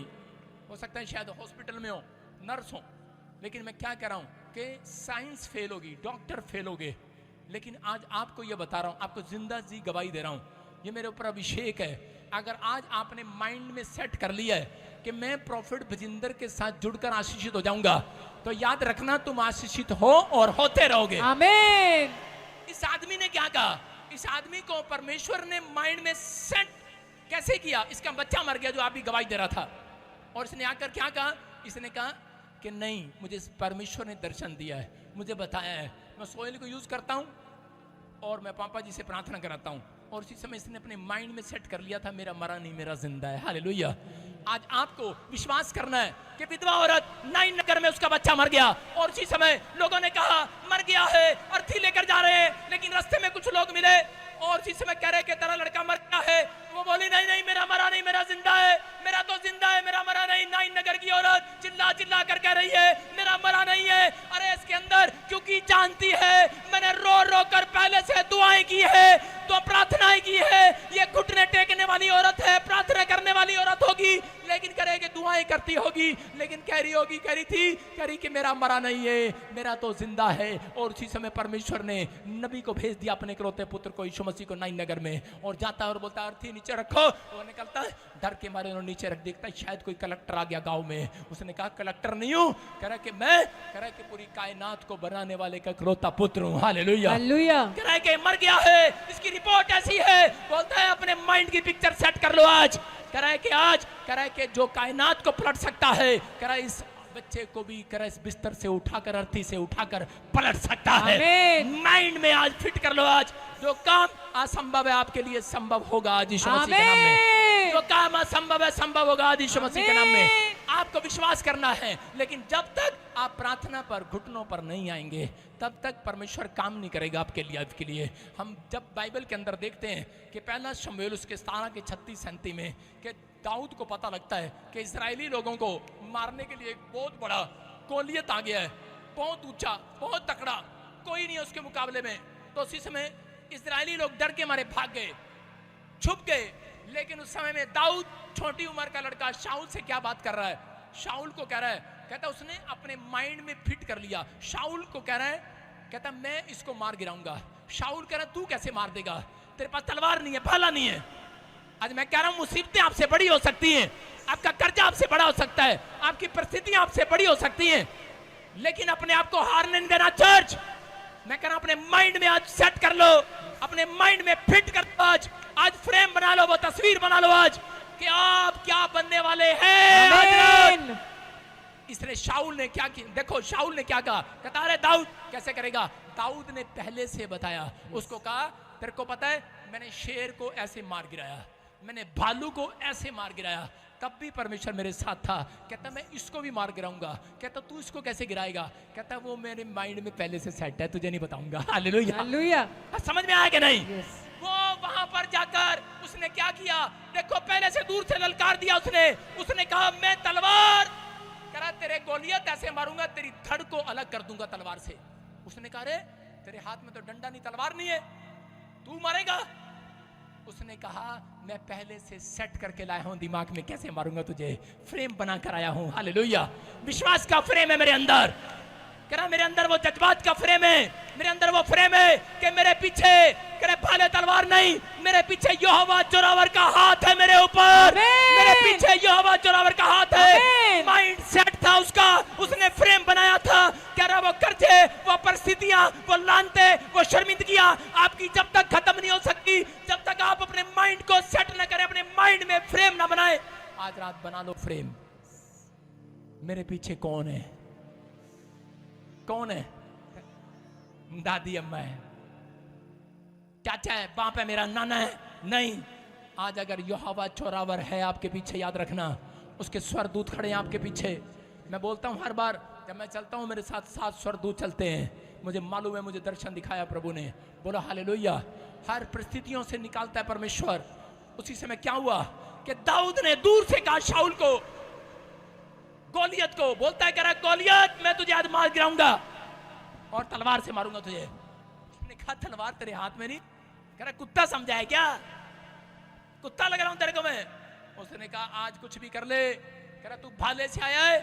हो सकता है शायद हॉस्पिटल में हो, नर्स हो, लेकिन मैं क्या कह रहा हूं कि साइंस फेल होगी, डॉक्टर फेल हो गए, लेकिन आज आपको ये बता रहा हूं, आपको जिंदा जी गवाही दे रहा हूं, ये मेरे ऊपर अभिषेक है अगर आज आपने माइंड में सेट कर लिया है कि मैं प्रॉफिट भजिंदर के साथ जुड़कर आशीषित हो जाऊंगा, तो याद रखना तुम आशीषित हो और होते रहोगे। आमीन। इस आदमी ने क्या कहा? इस आदमी को परमेश्वर ने माइंड में सेट कैसे किया? इसका बच्चा मर गया जो आप भी गवाही दे रहा था, और इसने आकर क्या कहा? इसने कहा कि नहीं, मुझे परमेश्वर ने दर्शन दिया है, मुझे बताया है, मैं सोयल को यूज करता हूं और मैं पापा जी से प्रार्थना कराता हूं। और उसी समय इसने अपने माइंड में सेट कर लिया था, मेरा मरा नहीं, मेरा जिंदा है। हालेलुया। आज आपको विश्वास करना है कि विधवा औरत नाइन नगर में उसका बच्चा मर गया, और उसी समय लोगों ने कहा मर गया है, अर्थी लेकर जा रहे हैं, लेकिन रास्ते में कुछ लोग मिले और उसी समय कह रहे कि तेरा लड़का मर गया है। वो बोली नहीं नहीं, मेरा मरा नहीं, मेरा जिंदा है, मेरा तो जिंदा है, मेरा मरा नहीं। नाइन नगर की औरत चिल्ला चिल्ला कर कह रही है मेरा मरा नहीं है। अरे इसके अंदर क्योंकि जानती है मैंने रो रो कर पहले से दुआएं की है, तो प्रार्थनाएं की है। ये घुटने टेकने वाली औरत है, प्रार्थना करने वाली औरत होगी, लेकिन करेगी दुआएं करती होगी, लेकिन कह रही थी कि मेरा मरा नहीं है, मेरा तो जिंदा है। और उसी समय परमेश्वर ने नबी को भेज दिया अपने इकलौते पुत्र को, यीशु मसीह को, नाइन नगर में, और जाता है और बोलता है अर्थी नीचे रखो। वो निकलता है, डर के मारे उन्होंने नीचे रख, देखता है शायद कोई कलेक्टर आ गया गांव में। उसने कहा कलेक्टर नहीं हूं, कह रहा कि मैं, कह रहा कि पूरी कायनात को बनाने वाले का इकलौता पुत्र हूं। हालेलुया। हालेलुया। कह रहा है कि मर गया है, इसकी रिपोर्ट ऐसी है। बोलता है अपने माइंड की पिक्चर सेट कर लो आज। कह रहा है कि आज, कह रहा है कि जो कायनात को पलट सकता है, कह रहा है इस बच्चे को भी, कह रहा है इस बिस्तर से उठाकर, अर्थी से उठाकर पलट सकता है। माइंड में आज फिट कर लो, आज जो काम असंभव है आपके लिए संभव होगा आज यीशु मसीह के नाम में। जो काम असंभव है संभव होगा आज यीशु मसीह के नाम में। आपको विश्वास करना है, लेकिन जब तक आप प्रार्थना पर, घुटनों पर नहीं आएंगे, तब तक परमेश्वर काम नहीं करेगा आपके लिए। आपके लिए हम जब बाइबल के अंदर देखते हैं कि पहला शमूएल उसके 17 के 36-37 में कि दाऊद को पता लगता है कि इजरायली लोगों को मारने के लिए एक बहुत बड़ा गोलियत आ गया है, बहुत ऊंचा, बहुत तकड़ा, कोई नहीं है उसके मुकाबले में। तो उसी समय इजरायली लोग डर के मारे भाग गए, छुप गए। लेकिन उस समय में दाऊद छोटी उम्र का लड़का शाऊल से क्या बात कर रहा है? शाऊल को कह रहा है, कहता उसने अपने माइंड में फिट कर लिया। शाऊल को कह रहा है, कहता मैं इसको मार गिराऊंगा। शाऊल कह रहा तू कैसे मार देगा, तेरे पास तलवार नहीं है, भाला नहीं है। आज मैं कह रहा हूं मुसीबतें आपसे बड़ी हो सकती हैं, आपका कर्जा आपसे बड़ा हो सकता है, आपकी परिस्थितियां आपसे बड़ी हो सकती हैं, लेकिन अपने आप को हारने नहीं देना। चर्च, मैं कह रहा हूं अपने माइंड में आज सेट कर लो, अपने माइंड में फिट कर लो। आज फ्रेम बना लो, वो तस्वीर बना लो आज कि आप क्या बनने वाले हैं। इसलिए शाऊल ने क्या किया? देखो शाऊल ने क्या कहा, कहता अरे दाऊद कैसे करेगा? दाऊद ने पहले से बताया, उसको कहा तेरे को पता है मैंने शेर को ऐसे मार गिराया, मैंने भालू को ऐसे मार गिराया, तब भी परमेश्वर मेरे साथ था। कहता मैं इसको भी मार गिराऊंगा। कहता तू इसको कैसे गिराएगा? कहता वो मेरे माइंड में पहले से सेट है, तुझे नहीं बताऊंगा। हालेलुया। हालेलुया। समझ में आया कि नहीं? Yes. वो वहां पर जाकर उसने क्या किया? देखो पहले से दूर से ललकार दिया उसने कहा मैं तलवार, करा तेरे गोलियत ऐसे मारूंगा, तेरी धड़ को अलग कर दूंगा तलवार से। उसने कहा रे तेरे हाथ में तो डंडा नहीं, तलवार नहीं है, तू मारेगा? उसने कहा मैं पहले से सेट करके लाया हूं दिमाग में, कैसे मारूंगा तुझे, फ्रेम बना कर आया हूं। हालेलुया। विश्वास का फ्रेम है मेरे अंदर, कह रहा मेरे अंदर वो जज्बात का फ्रेम है, मेरे अंदर वो फ्रेम है कि मेरे पीछे कह रहे भाले तलवार नहीं, मेरे पीछे यहोवा जोरावर का हाथ है मेरे ऊपर, मेरे पीछे यहोवा जोरावर का हाथ है। माइंड सेट था उसका, उसने फ्रेम बनाया था। कह रहा वो कर्जे, वो परिस्थितियां, वो लानते, वो शर्मिंदगियां आपकी जब तक खत्म नहीं हो सकती, जब तक आप अपने माइंड को सेट न करें, अपने माइंड में फ्रेम ना बनाए। आज रात बना लो फ्रेम, मेरे पीछे कौन है? कौन है? दादी अम्मा है, चाचा है, बाप है, मेरा नाना है? नहीं। आज अगर यहोवा जोरावर है आपके पीछे, याद रखना उसके स्वरदूत खड़े हैं आपके पीछे। मैं बोलता हूं हर बार जब मैं चलता हूं मेरे साथ 7 स्वरदूत चलते हैं, मुझे मालूम है, मुझे दर्शन दिखाया प्रभु ने। बोलो हालेलुया। हर परिस्थितियों से निकालता है परमेश्वर। उसी समय क्या हुआ कि दाऊद ने दूर से कहा शाऊल को, गोलियत को, बोलता है कह रहा गोलियत मैं तुझे आज मार गिराऊंगा और तलवार से मारूंगा तुझे। उसने कहा तलवार तेरे हाथ में नहीं, कह रहा कुत्ता समझा है क्या, कुत्ता लग रहा हूं तेरे को मैं। उसने कहा आज कुछ भी कर ले, कह रहा तू भाले से आया है,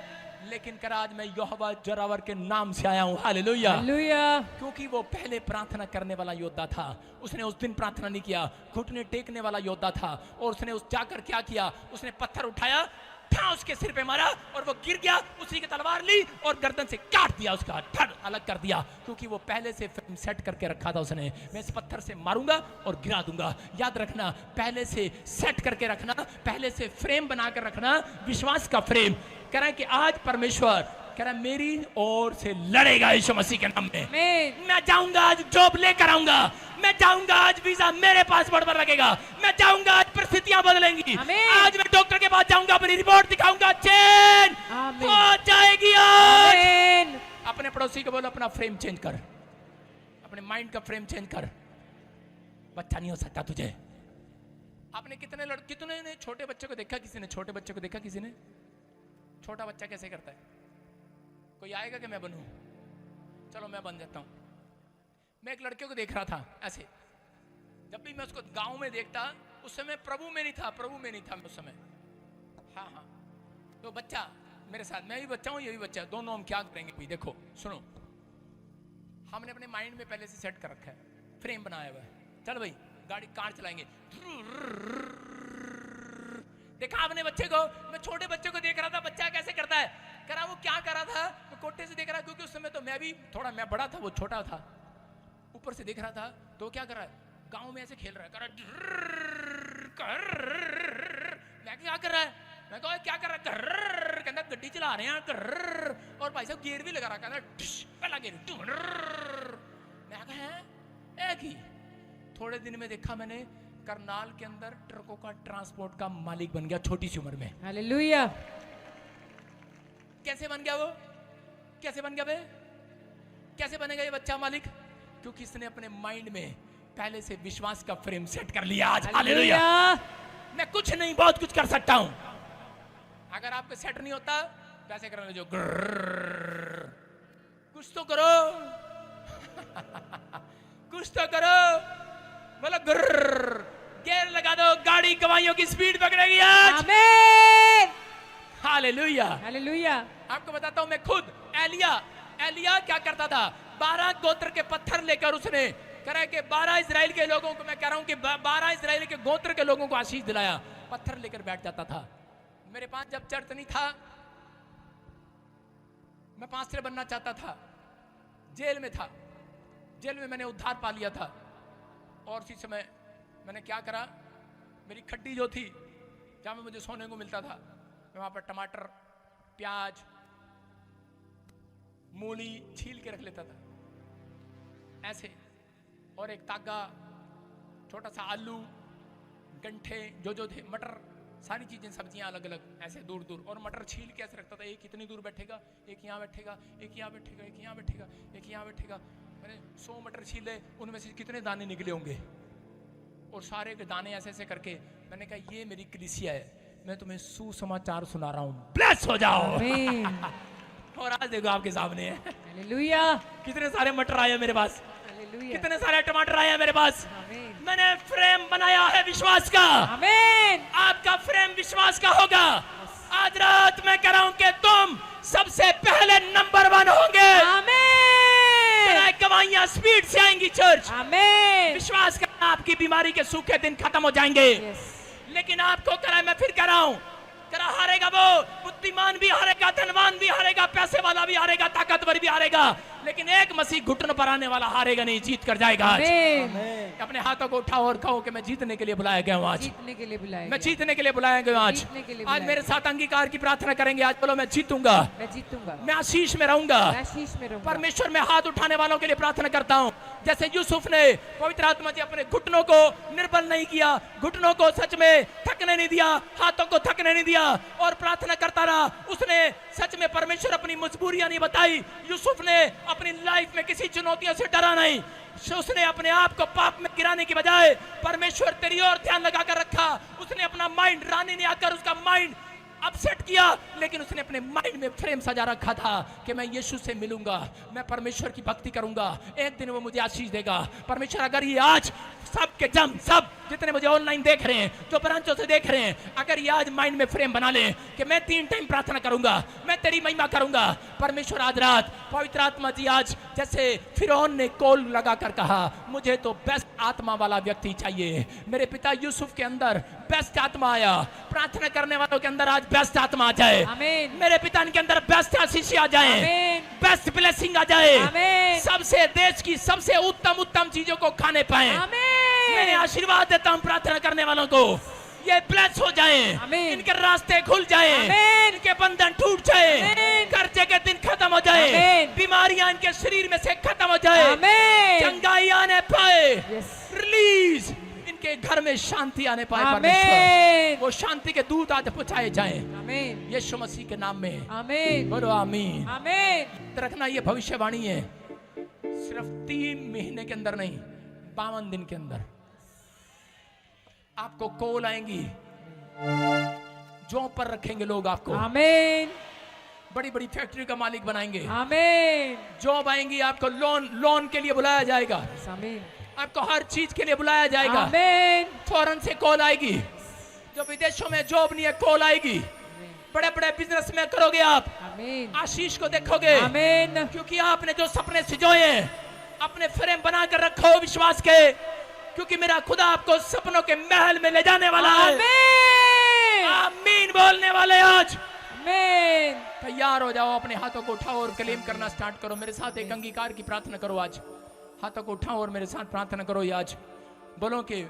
लेकिन कह रहा आज मैं यहोवा जोरावर के नाम से आया हूं। हालेलुया। हालेलुया। क्योंकि वो पहले प्रार्थना करने वाला योद्धा था। उसने उस दिन प्रार्थना नहीं किया, घुटने टेकने वाला योद्धा था। और उसने उस जाकर क्या किया, उसने पत्थर उठाया, ठा उसके सिर पे मारा और वो गिर गया। उसी की तलवार ली और गर्दन से काट दिया, उसका धड़ अलग कर दिया। क्योंकि वो पहले से फ्रेम सेट करके रखा था उसने, मैं इस पत्थर से मारूंगा और गिरा दूंगा। याद रखना, पहले से सेट करके रखना, पहले से फ्रेम बनाकर रखना, विश्वास का फ्रेम। कह रहा है कि आज परमेश्वर कह रहा है मेरी ओर से लड़ेगा यीशु मसीह के नाम में। मैं जाऊंगा आज जॉब लेकर आऊंगा, मैं जाऊंगा आज वीजा मेरे पासपोर्ट पर लगेगा, मैं जाऊंगा आज परिस्थितियां बदलेंगी, आज मैं डॉक्टर के पास जाऊंगा, अपनी रिपोर्ट दिखाऊंगा, चेंज हो जाएगी आज। अपने पड़ोसी को बोलो अपना फ्रेम चेंज कर, अपने माइंड का फ्रेम चेंज कर। बच्चा नहीं हो सकता तुझे। आपने कितने ने छोटे बच्चे को देखा, किसी ने छोटे बच्चे को देखा, किसी ने छोटा बच्चा कैसे करता है? कोई आएगा कि मैं बनूं? चलो मैं बन जाता हूं। मैं एक लड़के को देख रहा था ऐसे, जब भी मैं उसको गांव में देखता, उस समय प्रभु में नहीं था मैं उस समय। हाँ हाँ, तो बच्चा मेरे साथ, मैं भी बच्चा हूं, ये भी बच्चा है, दोनों हम क्या करेंगे भाई? देखो सुनो, हमने अपने माइंड में पहले से सेट कर रखा है, फ्रेम बनाया हुआ है। चल भाई गाड़ी कार चलाएंगे। देखा आपने बच्चे को? मैं छोटे बच्चे को देख रहा था, बच्चा कैसे करता है। कह रहा वो क्या कर रहा था, मैं कोठे से देख रहा, क्योंकि उस समय तो मैं भी थोड़ा, मैं बड़ा था वो छोटा था, ऊपर से देख रहा था। तो क्या कर रहा है, गांव में ऐसे खेल रहा है, कर रहा है। मैं क्या कर रहा है, मैं कहा क्या कर रहा है, कहता गड्डी चला रहे हैं, और भाई साहब गियर भी लगा रहा, कहता पहला गियर। मैं कहा एक ही। थोड़े दिन में देखा मैंने, करनाल के अंदर ट्रकों का ट्रांसपोर्ट का मालिक बन गया छोटी सी उम्र में। हालेलुया। कैसे बन गया वो, कैसे बन गया बे, कैसे बनेगा ये बच्चा मालिक? क्योंकि इसने अपने माइंड में पहले से विश्वास का फ्रेम सेट कर लिया आज। हालेलुया। मैं कुछ नहीं बहुत कुछ कर सकता हूं। अगर आपको सेट नहीं होता, वैसे करने जो कुछ तो करो कुछ तो करो, बोलो गियर लगा दो, गाड़ी गवाइयों की स्पीड पकड़ेगी आज। आमीन। हालेलुया। हालेलुया। आपको बताता हूं, मैं खुद एलिया क्या करता था, 12 गोत्र के पत्थर लेकर उसने कह रहा है कि 12 इजराइल के लोगों को, मैं कह रहा हूं कि 12 इजराइल के गोत्र के लोगों को आशीष दिलाया, पत्थर लेकर बैठ जाता था। मेरे पास जब चर्च नहीं था, मैं पास्टर बनना चाहता था, जेल में था, जेल में मैंने उद्धार पा लिया था। और उसी समय मैंने क्या करा, मेरी खड्डी जो थी जहां में मुझे सोने को मिलता था, मैं वहां पर टमाटर, प्याज, मूली छील के रख लेता था ऐसे, और एक तागा, छोटा सा आलू, गंठे जो थे, मटर, सारी चीजें, सब्जियां अलग अलग ऐसे दूर दूर, और मटर छील के ऐसे रखता था। एक इतनी दूर बैठेगा, एक यहाँ बैठेगा, एक यहाँ बैठेगा, एक यहाँ बैठेगा, एक यहाँ बैठेगा। मैंने 100 मटर छीले, उनमें से कितने दाने निकले होंगे, और सारे के दाने ऐसे ऐसे करके मैंने कहा ये मेरी कलीसिया है, मैं तुम्हें सुसमाचार सुना रहा हूँ, ब्लेस हो जाओ। और आज देखो आपके सामने है। हालेलुया। कितने सारे मटर आए मेरे पास, कितने सारे टमाटर आए मेरे पास। मैंने फ्रेम बनाया है विश्वास का। आमीन। आपका फ्रेम विश्वास का होगा। आज रात मैं कह रहा हूं कि तुम सबसे पहले नंबर 1 होंगे। आमीन। गवाहियां स्पीड से आएंगी चर्च। आमीन। विश्वास करना, आपकी बीमारी के सूखे दिन खत्म हो जाएंगे। लेकिन आपको करा, मैं फिर कह रहा हूं, करा हारेगा वो, बुद्धिमान भी हारेगा, धनवान भी हारेगा, पैसे वाला भी हारेगा, ताकतवर भी हारेगा, लेकिन एक मसीह घुटन पर आने वाला हारेगा नहीं, जीत कर जाएगा आज। अपने हाथों को उठाओ और कहो कि मैं जीतने के लिए बुलाया गया हूँ आज, जीतने के लिए बुलाया, मैं जीतने के लिए बुलाया गया हूँ आज। आज मेरे साथ अंगीकार की प्रार्थना करेंगे, आज बोलो मैं जीतूंगा, मैं जीतूंगा, मैं आशीष में रहूंगा, परमेश्वर में हाथ उठाने वालों के लिए प्रार्थना करता हूँ। जैसे यूसुफ ने पवित्र आत्मा जी अपने घुटनों को निर्बल नहीं किया, घुटनों को सच में थकने नहीं दिया, हाथों को थकने नहीं दिया, और प्रार्थना करता रहा। उसने सच में परमेश्वर अपनी मजबूरियां नहीं बताई। यूसुफ ने अपनी लाइफ में किसी चुनौतियों से डरा नहीं, उसने अपने आप को पाप में गिराने की बजाय परमेश्वर तेरी ओर ध्यान लगाकर रखा। उसने अपना माइंड, रानी ने आकर उसका माइंड अपसेट किया, लेकिन उसने अपने माइंड में फ्रेम सजा रखा था कि मैं यीशु से मिलूंगा, मैं परमेश्वर की भक्ति करूंगा, एक दिन वो मुझे आशीष देगा। परमेश्वर अगर ये आज सब जितने मुझे ऑनलाइन देख रहे हैं, जो ब्रांचों से देख रहे हैं, अगर ये आज माइंड में फ्रेम बना ले कि मैं 3 टाइम प्रार्थना करूंगा, मैं तेरी महिमा करूंगा। परमेश्वर आज रात पवित्र आत्मा जी आज जैसे फिरौन ने कोल लगाकर कहा, मुझे तो बेस्ट आत्मा वाला व्यक्ति चाहिए। मेरे पिता यूसुफ के अंदर बेस्ट आत्मा आया, प्रार्थना करने वालों के अंदर आज बेस्ट आत्मा आ जाए। आमीन। मेरे पिता के अंदर बेस्ट आशीष आ जाए, आमीन। बेस्ट ब्लेसिंग आ जाए, आमीन। सबसे देश की सबसे उत्तम चीजों को खाने पाए। आमीन। मैं आशीर्वाद देता हूं प्रार्थना करने वालों को, ये ब्लेस हो जाए, आमीन। इनके रास्ते खुल जाए, आमीन। इनके बंधन टूट जाए, आमीन। कर्जे के दिन खत्म हो जाए, आमीन। बीमारियां इनके शरीर में से खत्म हो जाए, आमीन। चंगाई आने पाए, Yes. रिलीज, इनके घर में शांति आने पाए। आमीन। परमेश्वर वो शांति के दूत आज पहुंचाए जाए आमीन। यीशु मसीह के नाम में। आमीन। बोलो आमीन। आमीन। रखना, ये भविष्यवाणी है, सिर्फ 3 महीने के अंदर नहीं, 52 दिन के अंदर आपको कॉल आएंगी, जॉब पर रखेंगे लोग आपको, आमीन। बड़ी बड़ी फैक्ट्री का मालिक बनाएंगे, आमीन। जॉब आएंगी, आपको लोन के लिए बुलाया जाएगा, आमीन। आपको हर चीज के लिए बुलाया जाएगा। आमीन। फौरन से कॉल आएगी, जो विदेशों में जॉब नहीं है कॉल आएगी, बड़े बड़े बिजनेस में करोगे आप, आमीन। आशीष को देखोगे, आमीन। क्योंकि आपने जो सपने सिजोए हैं अपने फ्रेम बना कर रखो विश्वास के, क्योंकि मेरा खुदा आपको सपनों के महल में ले जाने वाला है। आमीन। आमीन बोलने वाले आज आमीन। तैयार हो जाओ, अपने हाथों को उठाओ और कलीम करना स्टार्ट करो। मेरे साथ एक अंगीकार की प्रार्थना करो। आज हाथों को उठाओ और मेरे साथ प्रार्थना करो। आज बोलो कि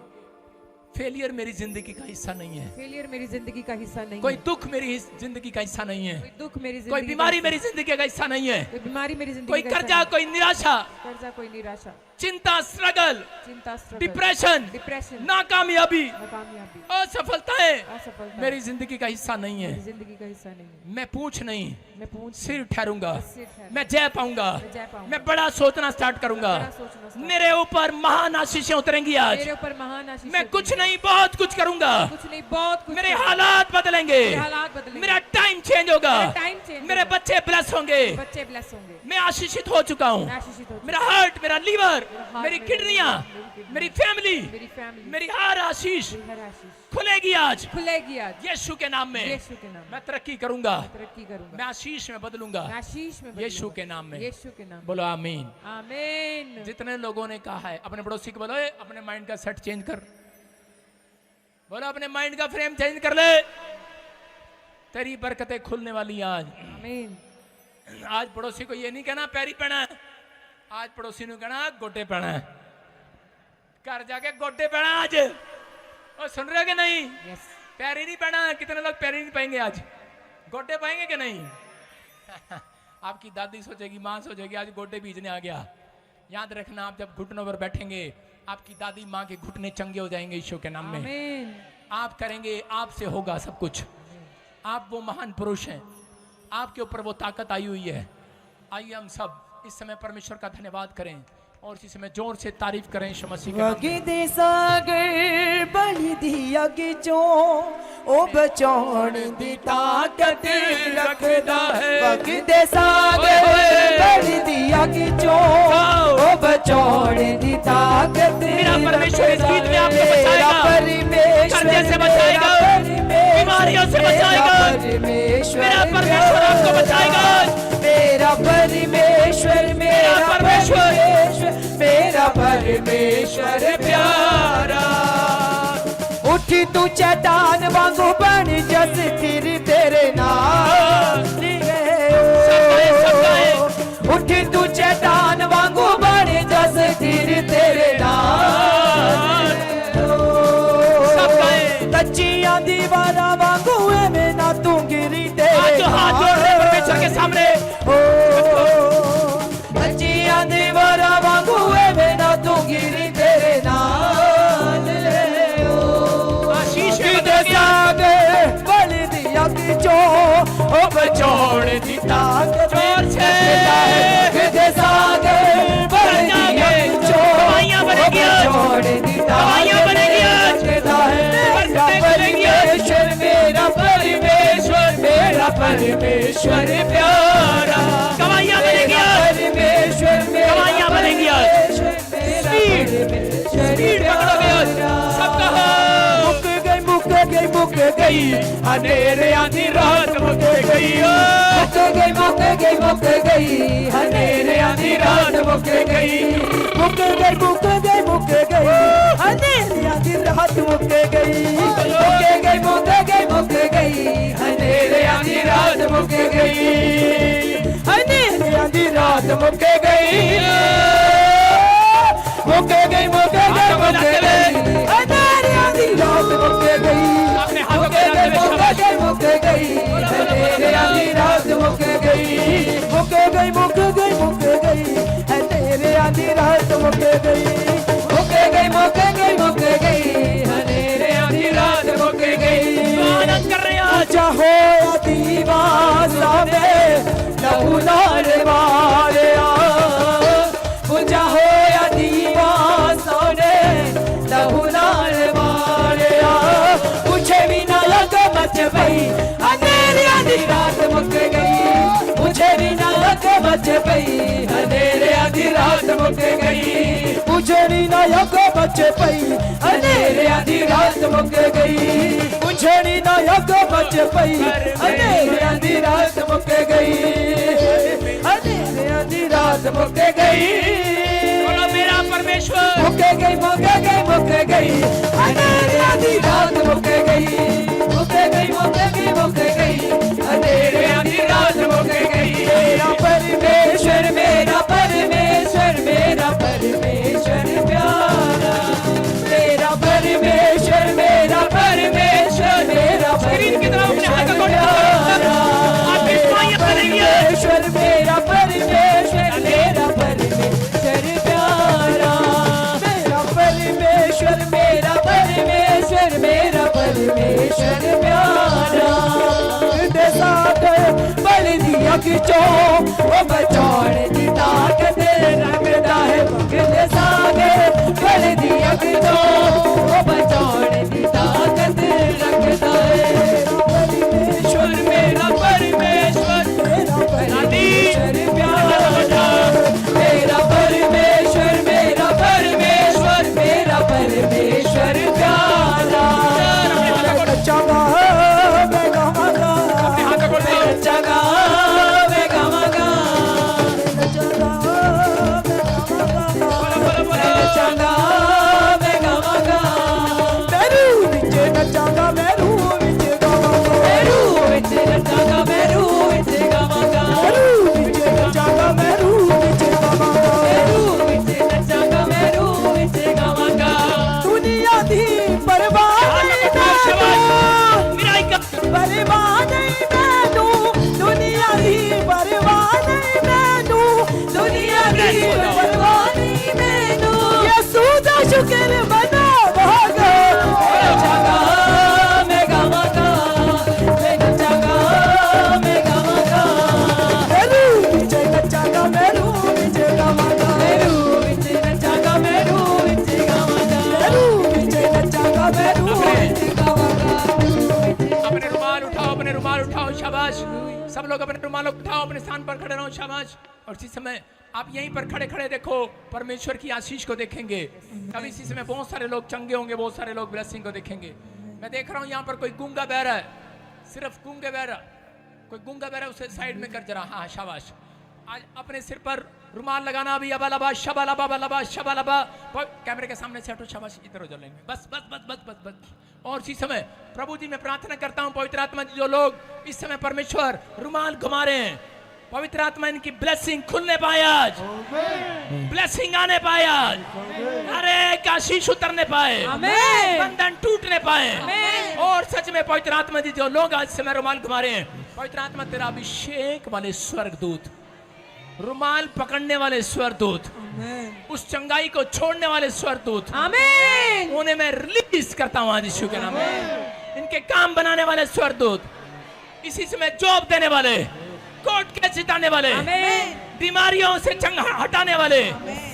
फेलियर मेरी जिंदगी का हिस्सा नहीं है, फेलियर मेरी जिंदगी का हिस्सा नहीं कोई है, दुख मेरी जिंदगी का हिस्सा नहीं है, कोई दुख मेरी जिंदगी कोई का बीमारी हिस्सा मेरी जिंदगी का हिस्सा नहीं है, कोई बीमारी मेरी जिंदगी कोई का हिस्सा कर्जा, नहीं, कोई निराशा, कर्जा, कोई निराशा, चिंता, स्ट्रगल, चिंता, struggle, डिप्रेशन, डिप्रेशन, नाकामयाबी, नाकामयाबी, असफलताएं असफलता मेरी जिंदगी का हिस्सा नहीं है। मेरी जिंदगी का हिस्सा नहीं है। मैं पूछ नहीं, मैं पूछ सिर ठहरूंगा, सिर ठहरूंगा, मैं जय पाऊंगा, मैं जय पाऊंगा, मैं बड़ा सोचना स्टार्ट करूंगा। बड़ा सोचना start मेरे ऊपर महान आशीषें उतरेंगी आज। मेरे ऊपर महान आशीष मैं होती कुछ है। नहीं बहुत कुछ करूंगा, कुछ नहीं बहुत कुछ मेरे करूंगा। हालात बदलेंगे, मेरे हालात बदलेंगे, मेरा टाइम चेंज होगा, मेरा time change मेरे होगा। बच्चे ब्लेस होंगे, बच्चे ब्लेस होंगे, मैं आशीषित हो चुका हूँ। मैं आशीषित हो मेरा हार्ट, मेरा लीवर, heart, मेरी मेरा किडनियां, liver, मेरी kidney, मेरी फैमिली, मेरी फैमिली, मेरी हर आशीष मेरी हर आशीष खुलेगी आज खुलेगी आज यीशु के नाम में। यीशु के नाम में। मैं तरक्की करूंगा, तरक्की करूंगा, मैं आशीष में बदलूंगा मैं आशीष में यीशु बदलूंगा। के नाम में। यीशु के नाम में। बोलो आमीन। आमीन। जितने लोगों ने कहा है अपने पड़ोसी को बोलो, "ए, अपने माइंड का सेट चेंज कर।" बोलो अपने माइंड का फ्रेम चेंज कर ले, तेरी बरकतें खुलने वाली आज। आमीन। आज पड़ोसी को ये नहीं कहना पैरी पहना है, आज पड़ोसी ने कहना गोटे पहना है, घर जाके गोटे पहना आज। और सुन रहे हो कि नहीं? यस। पैरी नहीं पहना। कितने लोग पैरी नहीं पाएंगे आज? गोटे पाएंगे कि नहीं? आपकी दादी सोचेगी, माँ सोचेगी आज गोटे बीजने आ गया। याद रखना, आप जब घुटनों पर बैठेंगे आपकी दादी माँ के घुटने चंगे हो जाएंगे यीशु के नाम में। आमीन। आप करेंगे, आपसे होगा सब कुछ। आप वो महान पुरुष हैं, आपके ऊपर वो ताकत आई हुई है। आइए हम सब इस समय परमेश्वर का धन्यवाद करें और इसी समय जोर से तारीफ करें यीशु मसीह के नाम में। वगिदे सागर बलि दिया गिचो ओ बचाण दी ताकत रखदा है। वगिदे सागर बलि दिया गिचो ओ बचाण दी ताकत मेरा परमेश्वर इस गीत में आपको मेरा बचाएगा, परमेश्वर कर्जे से बचाएगा, बीमारियों से बचाएगा। मेरा परमेश्वर आपको बचाएगा। मेरा परमेश्वर, मेरा परमेश्वर, मेरा परमेश्वर प्यारा। उठ तू चट्टान वांगू बन जस स्थिर तेरे नाल उठ तू चट्टान वांगू बन जस स्थिर तेरे नाल। कच्चियां दीवारां वांगू एवें ना तू गिरी तेरे जो हाथ जोड़ रहे हैं परमेश्वर के सामने, कच्चियां दीवारां वांगू एवें ना तू गिरी तेरे नाल। आशीष में वगिदे सागर परमेश्वर प्यारा, गवाहियां बनेंगी आज, परमेश्वर मेरा गवाहियां बनेंगी आज। स्पीड स्पीड पकड़ोगे आज, सब कहो मुक गई अंधेरे आधी रात मुक गई, मुक गई अंधेरे आधी रात मुक गई, मुक गई अंधेरे आधी रात मुक गई, मुक गई अंधेरे आधी रात मुक गई, अंधेरे आधी रात मुक गई, मुक गई अंधेरे आधी रात मुक गई, अपने हाथों को हिलाते हुए शाबाश। मुक गई अंधेरे आधी रात मुक गई, मुक गई अंधेरे आधी रात मुक गई, मुक गई अंधेरे आधी रात मुक गई। आनंद कर रहे हैं आज। चाहो दीवाना में लहू लाल मारे, चाहो दीवाना में लहू लाल मारे, मुझे भी ना लग मच गई अंधेरे आधी रात मुक गई, मुझे भी ना लग मच गई अंधेरे आधी रात मुक गई, मुझे भी ना लग मच गई अंधेरे आधी रात मुक गई, मुझे भी ना लग मच गई अंधेरे आधी रात मुक गई, अंधेरे आधी रात मुक गई, बोलो मेरा परमेश्वर। मुक गई अंधेरे आधी रात मुक गई, मुक गई अंधेरे आधी रात मुक गई। मेरा परमेश्वर मेरा परमेश्वर मेरा परमेश्वर प्यारा, मेरा परमेश्वर मेरा परमेश्वर मेरा स्क्रीन की तरफ अपने हाथ को प्यारा, आप इस्माइल बनेंगे। परमेश्वर मेरा परमेश्वर मेरा परमेश्वर प्यारा, मेरा परमेश्वर मेरा परमेश्वर मेरा परमेश्वर प्यारा, दे साथ बल दिया खिंचो वो बचाने की ताकत रखता है, दे साथ बल दिया खिंचो वो बचाने की ताकत रखता है, परमेश्वर मेरा परमेश्वर मेरा परमेश्वर प्यारा, मेरा परमेश्वर मेरा परमेश्वर मेरा परमेश्वर प्यारा, चंगा मैं गावांगा, चंगा मैं गावांगा, चंगा मैं गावांगा, मेरू विच नचांगा, मेरू विच गावांगा, मेरू विच नचांगा, मेरू विच गावांगा, मेरू विच नचांगा, मेरू विच गावांगा, मेरू विच नचांगा, मेरू विच गावांगा, दुनिया दी परवाह नहीं परवाह नहीं मैनू, दुनिया दी परवाह नहीं मैनू, दुनिया दी परवाह नहीं मैनू, यसू दा शुक्र मना भागा, चंगा मैं गावांगा, चंगा मैं गावांगा, मेरू विच नचांगा, मेरू विच गावांगा, मेरू विच नचांगा, मेरू विच गावांगा, मेरू विच नचांगा, मेरू विच गावांगा। अपने रुमाल उठाओ शाबाश। सब लोग अपने रुमाल उठाओ, अपने स्थान पर खड़े रहो शाबाश। और इसी समय आप यहीं पर खड़े खड़े देखो, परमेश्वर की आशीष को देखेंगे। तब इसी समय बहुत सारे लोग चंगे होंगे, बहुत सारे लोग ब्लेसिंग को देखेंगे। मैं देख रहा हूँ यहाँ पर कोई गूंगा बह रहा है, सिर्फ गूंगे बह रहा, कोई गूंगा बह रहा है, उसे साइड में कर जरा। हाँ शाबाश। आज अपने सिर पर रुमाल लगाना भी, अबा लबा शबा लबा लबा शबा लबा। कैमरे के सामने से हटो शाबाश, इधर हो जाएंगे, बस बस बस बस बस बस। और इसी समय प्रभु जी मैं प्रार्थना करता हूं, पवित्र आत्मा जी जो लोग इस समय परमेश्वर रुमाल घुमा रहे हैं, पवित्र आत्मा इनकी ब्लेसिंग खुलने पाए आज, ब्लेसिंग आने पाए आज, अरे आशीष उतरने पाए, बंधन टूटने पाए। और सच में पवित्र आत्मा जी जो लोग आज समय रुमाल घुमा रहे हैं, पवित्र आत्मा तेरा अभिषेक वाले स्वर्गदूत, रुमाल पकड़ने वाले स्वरदूत, उस चंगाई को छोड़ने वाले स्वरदूत, उन्हें मैं रिलीज करता हूं आज यीशु के नाम में। इनके काम बनाने वाले स्वरदूत, इसी समय जॉब देने वाले, कोर्ट केस जिताने वाले, बीमारियों से हटाने वाले,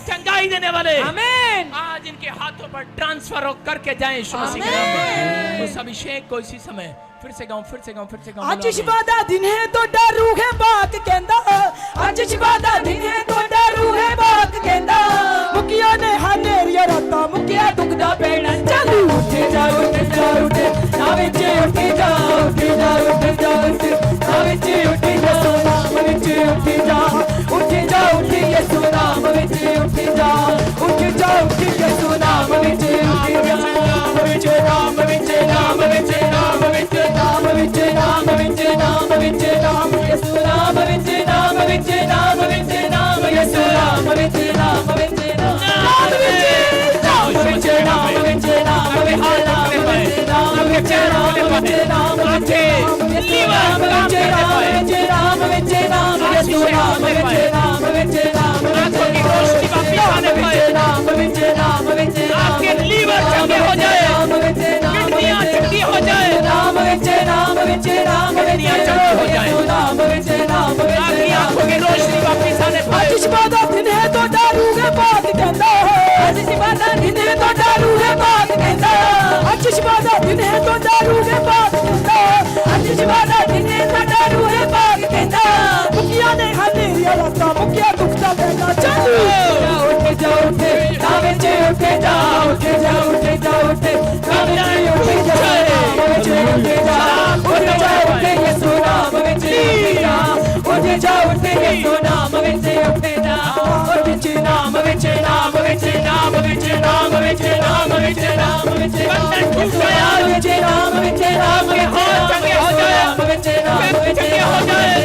चंगाई देने वाले, आज इनके हाथों पर ट्रांसफर करके जाए यीशु मसीह के नाम में। उस अभिषेक को इसी समय फिर से गाऊं, फिर से गाऊं, फिर से गाऊं। ਅੱਜ ਸ਼ਿਵਾ ਦਾ ਦਿਨ ਹੈ ਤੁਹਾਡਾ ਰੂਹ ਹੈ ਬਾਤ ਕਹਿੰਦਾ ਅੱਜ ਸ਼ਿਵਾ ਦਾ ਦਿਨ ਹੈ ਤੁਹਾਡਾ ਰੂਹ ਹੈ ਬਾਤ ਕਹਿੰਦਾ ਮੁਕੀਆਂ ਨੇ ਹਨੇਰੀਆਂ ਰਾਤਾਂ ਮੁਕੀਆ ਦੁਖਦਾ ਪੈਣਾ ਚੱਲ ਉੱਠ ਜਾ ਉੱਠ ਜਾ ਉੱਠ ਨਾ ਵਿੱਚ ਉੱਠ ਜਾ ਉੱਠ ਜਾ ਉੱਠ ਜਾ ਨਾ ਵਿੱਚ ਉੱਠ ਜਾ ਨਾਮ ਵਿੱਚ ਉੱਠ ਜਾ ਉੱਠ ਜਾ ਉੱਠ ਯਿਸੂ ਨਾਮ ਵਿੱਚ ਉੱਠ ਜਾ ਉੱਠ ਜਾ ਉੱਠ ਯਿਸੂ ਨਾਮ ਵਿੱਚ ਉੱਠ ਜਾ ਨਾਮ ਵਿੱਚ ਨਾਮ ਵਿੱਚ ਨਾਮ ਵਿੱਚ ਨਾਮ ਵਿੱਚ ਨਾਮ ਵਿੱਚ ਨਾਮ ਵਿੱਚ ਨਾਮ ਯਿਸੂ ਨਾਮ ਵਿੱਚ ਨਾਮ ਵਿੱਚ ਨਾਮ ਵਿੱਚ ਨਾਮ ਯਿਸੂ ਨਾਮ ਵਿੱਚ ਨਾਮ ਵਿੱਚ ਨਾਮ ਵਿੱਚ ਨਾਮ ਵਿੱਚ ਨਾਮ ਵਿੱਚ ਨਾਮ ਵਿੱਚ ਨਾਮ ਵਿੱਚ ਨਾਮ ਵਿੱਚ ਨਾਮ ਵਿੱਚ ਨਾਮ ਵਿੱਚ ਨਾਮ ਵਿੱਚ ਨਾਮ ਵਿੱਚ ਨਾਮ ਯਿਸੂ ਨਾਮ ਵਿੱਚ ਨਾਮ ਵਿੱਚ ਨਾਮ आंखों की रोशनी वापस आने पाए, नाम ਵਿੱਚ ਨਾਮ ਵਿੱਚ आपके लीवर चंगे हो जाए, किडनियां चंगी हो जाए, ਨਾਮ ਵਿੱਚ ਨਾਮ ਵਿੱਚ ਨਾਮ ਵਿੱਚ किडनियां चंगी हो जाए, ਨਾਮ ਵਿੱਚ ਨਾਮ ਵਿੱਚ आपकी आंखों की रोशनी वापस आने पाए। ਅੱਜ ਸ਼ਿਵਾ ਦਾ ਦਿਨ ਹੈ ਤੁਹਾਡਾ ਰੂਹ ਹੈ ਬਾਤ ਕਹਿੰਦਾ ਅੱਜ ਸ਼ਿਵਾ ਦਾ ਦਿਨ ਹੈ ਤੁਹਾਡਾ ਰੂਹ ਹੈ ਬਾਤ ਕਹਿੰਦਾ ਅੱਜ ਸ਼ਿਵਾ ਦਾ ਦਿਨ ਹੈ ਤੁਹਾਡਾ ਰੂਹ ਹੈ ਬਾਤ ਕਹਿੰਦਾ ਅੱਜ ਸ਼ਿਵਾ ਦਾ ਦਿਨ ਹੈ ਤੁਹਾਡਾ ਰੂਹ ਹੈ ਬਾਤ ਕਹਿੰਦਾ ਮੁਕੀਆਂ ਨੇ ਹਨੇਰੀਆਂ ਰਾਤਾਂ ਮੁਕੀਆ ਦੁਖਦਾ ਪੈਣਾ ਚੱਲ ਉੱਠ ਜਾ ਉੱਠ ਨਾ ਵਿੱਚ ਉੱਠ ਜਾ ਉੱਠ ਜਾ ਉੱਠ ਜਾ ਉੱਠ ਨਾ ਵਿੱਚ ਉੱਠ ਜਾ ਵਿੱਚ ਉੱਠ ਜਾ ਉੱਠ ਜਾ ਉੱਠ ਯਿਸੂ ਨਾਮ ਵਿੱਚ ਉੱਠ ਜਾ ਉੱਠ ਯਿਸੂ ਨਾਮ ਵਿੱਚ ਉੱਠ ਜਾ ਉੱਠ ਜੀ ਨਾਮ ਵਿੱਚ ਨਾਮ ਵਿੱਚ ਨਾਮ ਵਿੱਚ ਨਾਮ ਵਿੱਚ ਨਾਮ ਵਿੱਚ ਨਾਮ ਵਿੱਚ बंधन टूट गया, ਵਿੱਚ ਨਾਮ ਵਿੱਚ ਨਾਮ आपके हाथ चंगे हो जाए, ਵਿੱਚ ਨਾਮ ਵਿੱਚ चंगे हो जाए,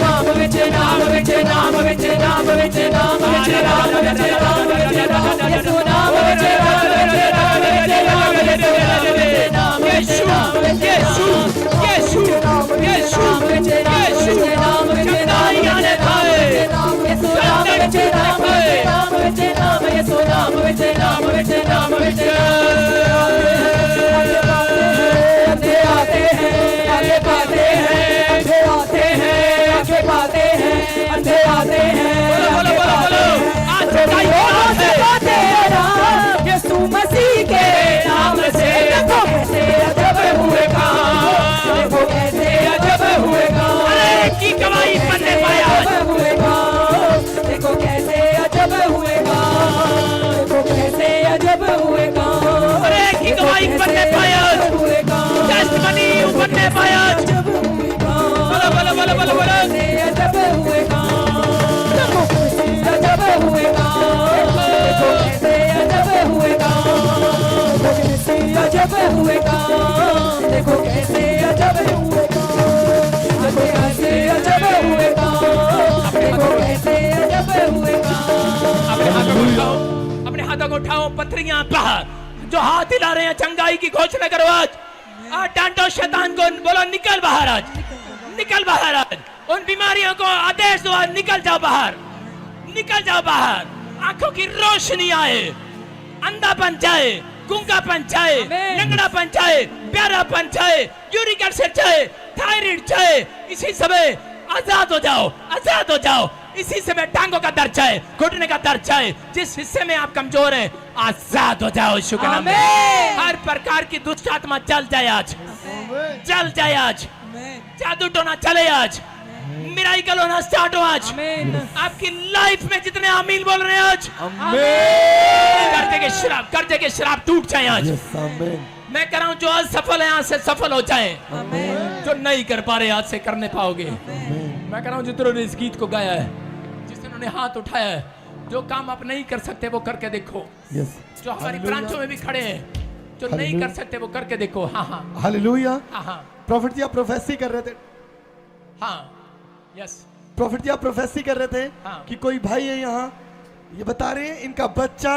ਨਾਮ ਵਿੱਚ ਨਾਮ ਵਿੱਚ ਨਾਮ ਵਿੱਚ ਨਾਮ ਵਿੱਚ ਨਾਮ ਵਿੱਚ ਨਾਮ ਵਿੱਚ ਨਾਮ ਵਿੱਚ ਯਿਸੂ ਨਾਮ ਵਿੱਚ ਨਾਮ ਵਿੱਚ ਨਾਮ ਵਿੱਚ ਨਾਮ ਵਿੱਚ ਨਾਮ ਵਿੱਚ ਨਾਮ ਵਿੱਚ यीशु, यीशु, यीशु, यीशु, चंगाई आने पाए, ਯਿਸੂ ਨਾਮ ਵਿੱਚ ਨਾਮ ਵਿੱਚ ਨਾਮ ਯਿਸੂ ਨਾਮ ਵਿੱਚ ਨਾਮ ਵਿੱਚ ਨਾਮ ਵਿੱਚ आते आते हैं आगे पाते हैं आगे आते हैं आगे पाते हैं अंधे आते हैं बोलो, बोलो, बोलो, आज चंगाई पाते हैं राम यीशु मसीह के नाम से देखो कैसे अजब हुए काम देखो कैसे अजब हुए काम अरे की गवाही बनने पाया, अजब हुए काम देखो कैसे अजब हुए काम देखो कैसे अजब हुए काम अरे की गवाही बनने पाया, हुए काम टेस्टमनी बनने पाया। अजब हुए काम बोलो, बोलो, बोलो, बोलो, बोलो। अजब हुए काम देखो कैसे अजब हुए काम देखो कैसे अजब हुए काम देखो कैसे अजब हुए काम देखो कैसे अजब हुए काम देखो कैसे अजब हुए काम देखो कैसे अजब हुए काम अपने हाथों को उठाओ, अपने हाथों को उठाओ, पथरियां बाहर, जो हाथ हिला रहे हैं चंगाई की घोषणा करो आज डांटो शैतान को, बोलो निकल बाहर आज, निकल बाहर आज, उन बीमारियों को आदेश दो आज निकल जाओ बाहर, निकल जाओ बाहर, आंखों की रोशनी आए, अंधापन जाए, गूंगापन जाए, लंगड़ापन जाए, प्यारापन जाए, यूरिक एसिड जाए, थायराइड जाए, इसी समय आजाद हो जाओ, आजाद हो जाओ, इसी समय टांगों का दर्द जाए, घुटने का दर्द जाए, जिस हिस्से में आप कमजोर हैं आजाद हो जाओ यीशु के नाम में। हर प्रकार की दुष्ट आत्मा जल जाए आज, जल जाए आज, जादू टोना चले आज, मिराकल होना स्टार्ट हो आज, आपकी लाइफ में जितने आमीन बोल रहे हैं आज कर्जे के शराब टूट जाए आज। मैं कह रहा हूं जो आज सफल है आज से सफल हो जाए, जो नहीं कर पा रहे आज से करने पाओगे। मैं कह रहा हूं जिन्होंने इस गीत को गाया है, जिन्होंने हाथ उठाया है, जो काम आप नहीं कर सकते वो करके देखो, जो हमारी ब्रांचों में भी खड़े हैं जो नहीं कर सकते वो करके देखो। हाँ हाँ हालेलुया। हाँ हाँ प्रॉफिट जी आप प्रोफेसी कर रहे थे, हाँ यस प्रॉफिट जी आप प्रोफेसी कर रहे थे हाँ। कि कोई भाई है यहाँ, ये बता रहे हैं इनका बच्चा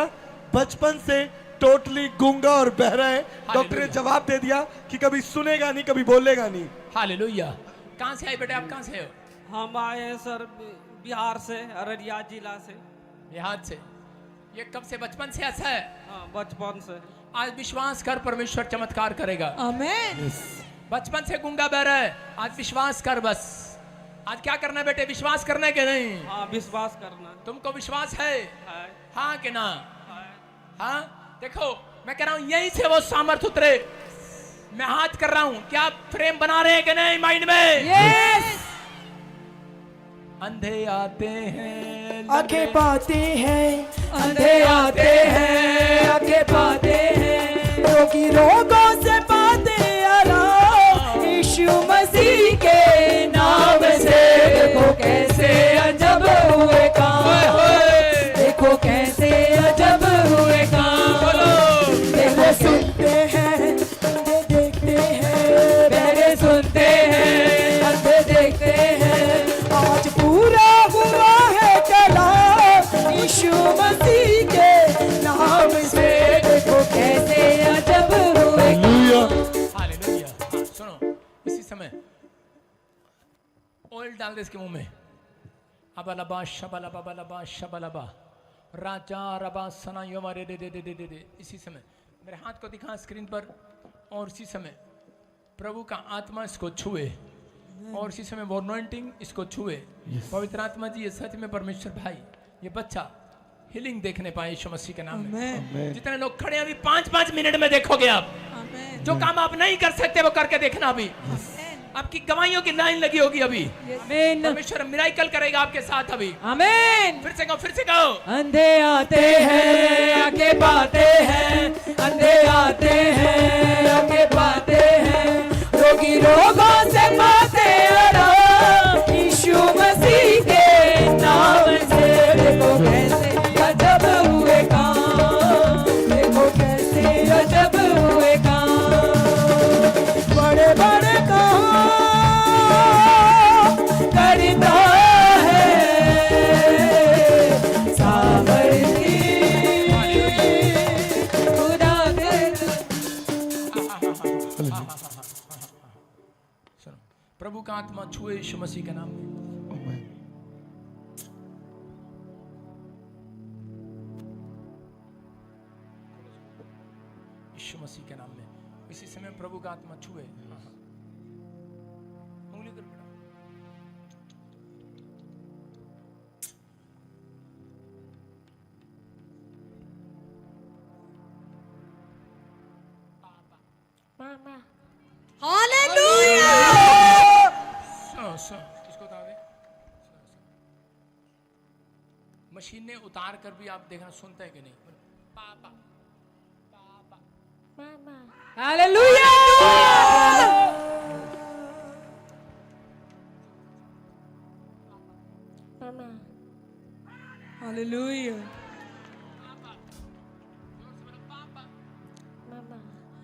बचपन से टोटली गूंगा और बहरा है। डॉक्टर ने जवाब दे दिया कि कभी सुनेगा नहीं, कभी बोलेगा नहीं। हालेलुया। कहाँ से आए बेटे, आप कहाँ से हो? हम आए हैं सर बिहार से, अररिया जिला से। बिहार से। ये कब से, बचपन से ऐसा है? हाँ, बचपन से। आज विश्वास कर, परमेश्वर चमत्कार करेगा। आमेन। बचपन से गूंगा बहरा है, आज विश्वास कर बस। आज क्या करना है बेटे, विश्वास करना है कि नहीं? हाँ, विश्वास करना तुमको विश्वास है? है। हाँ कि ना? है। हाँ देखो मैं कह रहा हूं यहीं से वो सामर्थ उतरे, मैं हाथ कर रहा हूं, क्या आप फ्रेम बना रहे हैं कि नहीं माइंड में? यस अंधे आते हैं, आंखें पाते हैं, अंधे आते हैं, आंखें पाते हैं, रोगी रोगों से पाते आराम, यीशु मसीह के नाम से। देखो कैसे अजब हुए काम, देखो कैसे अजब हुए काम। देखो सुनते हैं, अंधे देखते हैं, बहरे सुनते हैं, अंधे देखते हैं, आज पूरा हुआ है कलाम, यीशु मसीह के नाम से। देखो कैसे अजब हुए काम। हालेलुया। हाँ, सुनो, इसी समय ऑयल डाल दे इसके मुंह में। अबलबा शबलबा बलबा शबलबा राजा रबा सना योमारे दे दे दे दे दे दे। इसी समय मेरे हाथ को दिखा स्क्रीन पर, और इसी समय प्रभु का आत्मा इसको छुए, और इसी समय वो अनॉइंटिंग इसको छुए। पवित्र आत्मा जी, ये सच में परमेश्वर भाई, ये बच्चा हीलिंग देखने पाए यीशु मसीह के नाम में। जितने लोग खड़े हैं अभी 5-5 मिनट में देखोगे आप। जो काम आप नहीं कर सकते वो करके देखना। अभी आपकी गवाहियों की लाइन लगी होगी अभी। आमीन परमेश्वर मिराकल करेगा आपके साथ अभी। आमीन। फिर से कहो, फिर से कहो। अंधे आते हैं, आंखें पाते हैं, अंधे आते हैं, आंखें पाते हैं, रोगी रोगों से पाते आराम, यीशु मसीह के नाम से। देखो कैसे अजब हुए काम, देखो कैसे अजब हुए काम, बड़े बड़े काम करता है सामर्थी खुदा के। सुनो, प्रभु का आत्मा छुए यीशु मसीह के नाम में। यीशु मसीह के नाम में इसी समय प्रभु का आत्मा छुए। उंगली कर बेटा। सुनो सुनो, इसको उतार दे। मशीन ने उतार कर भी आप देखना सुनता है कि नहीं। पापा पापा हालेलुया। हालेलुया,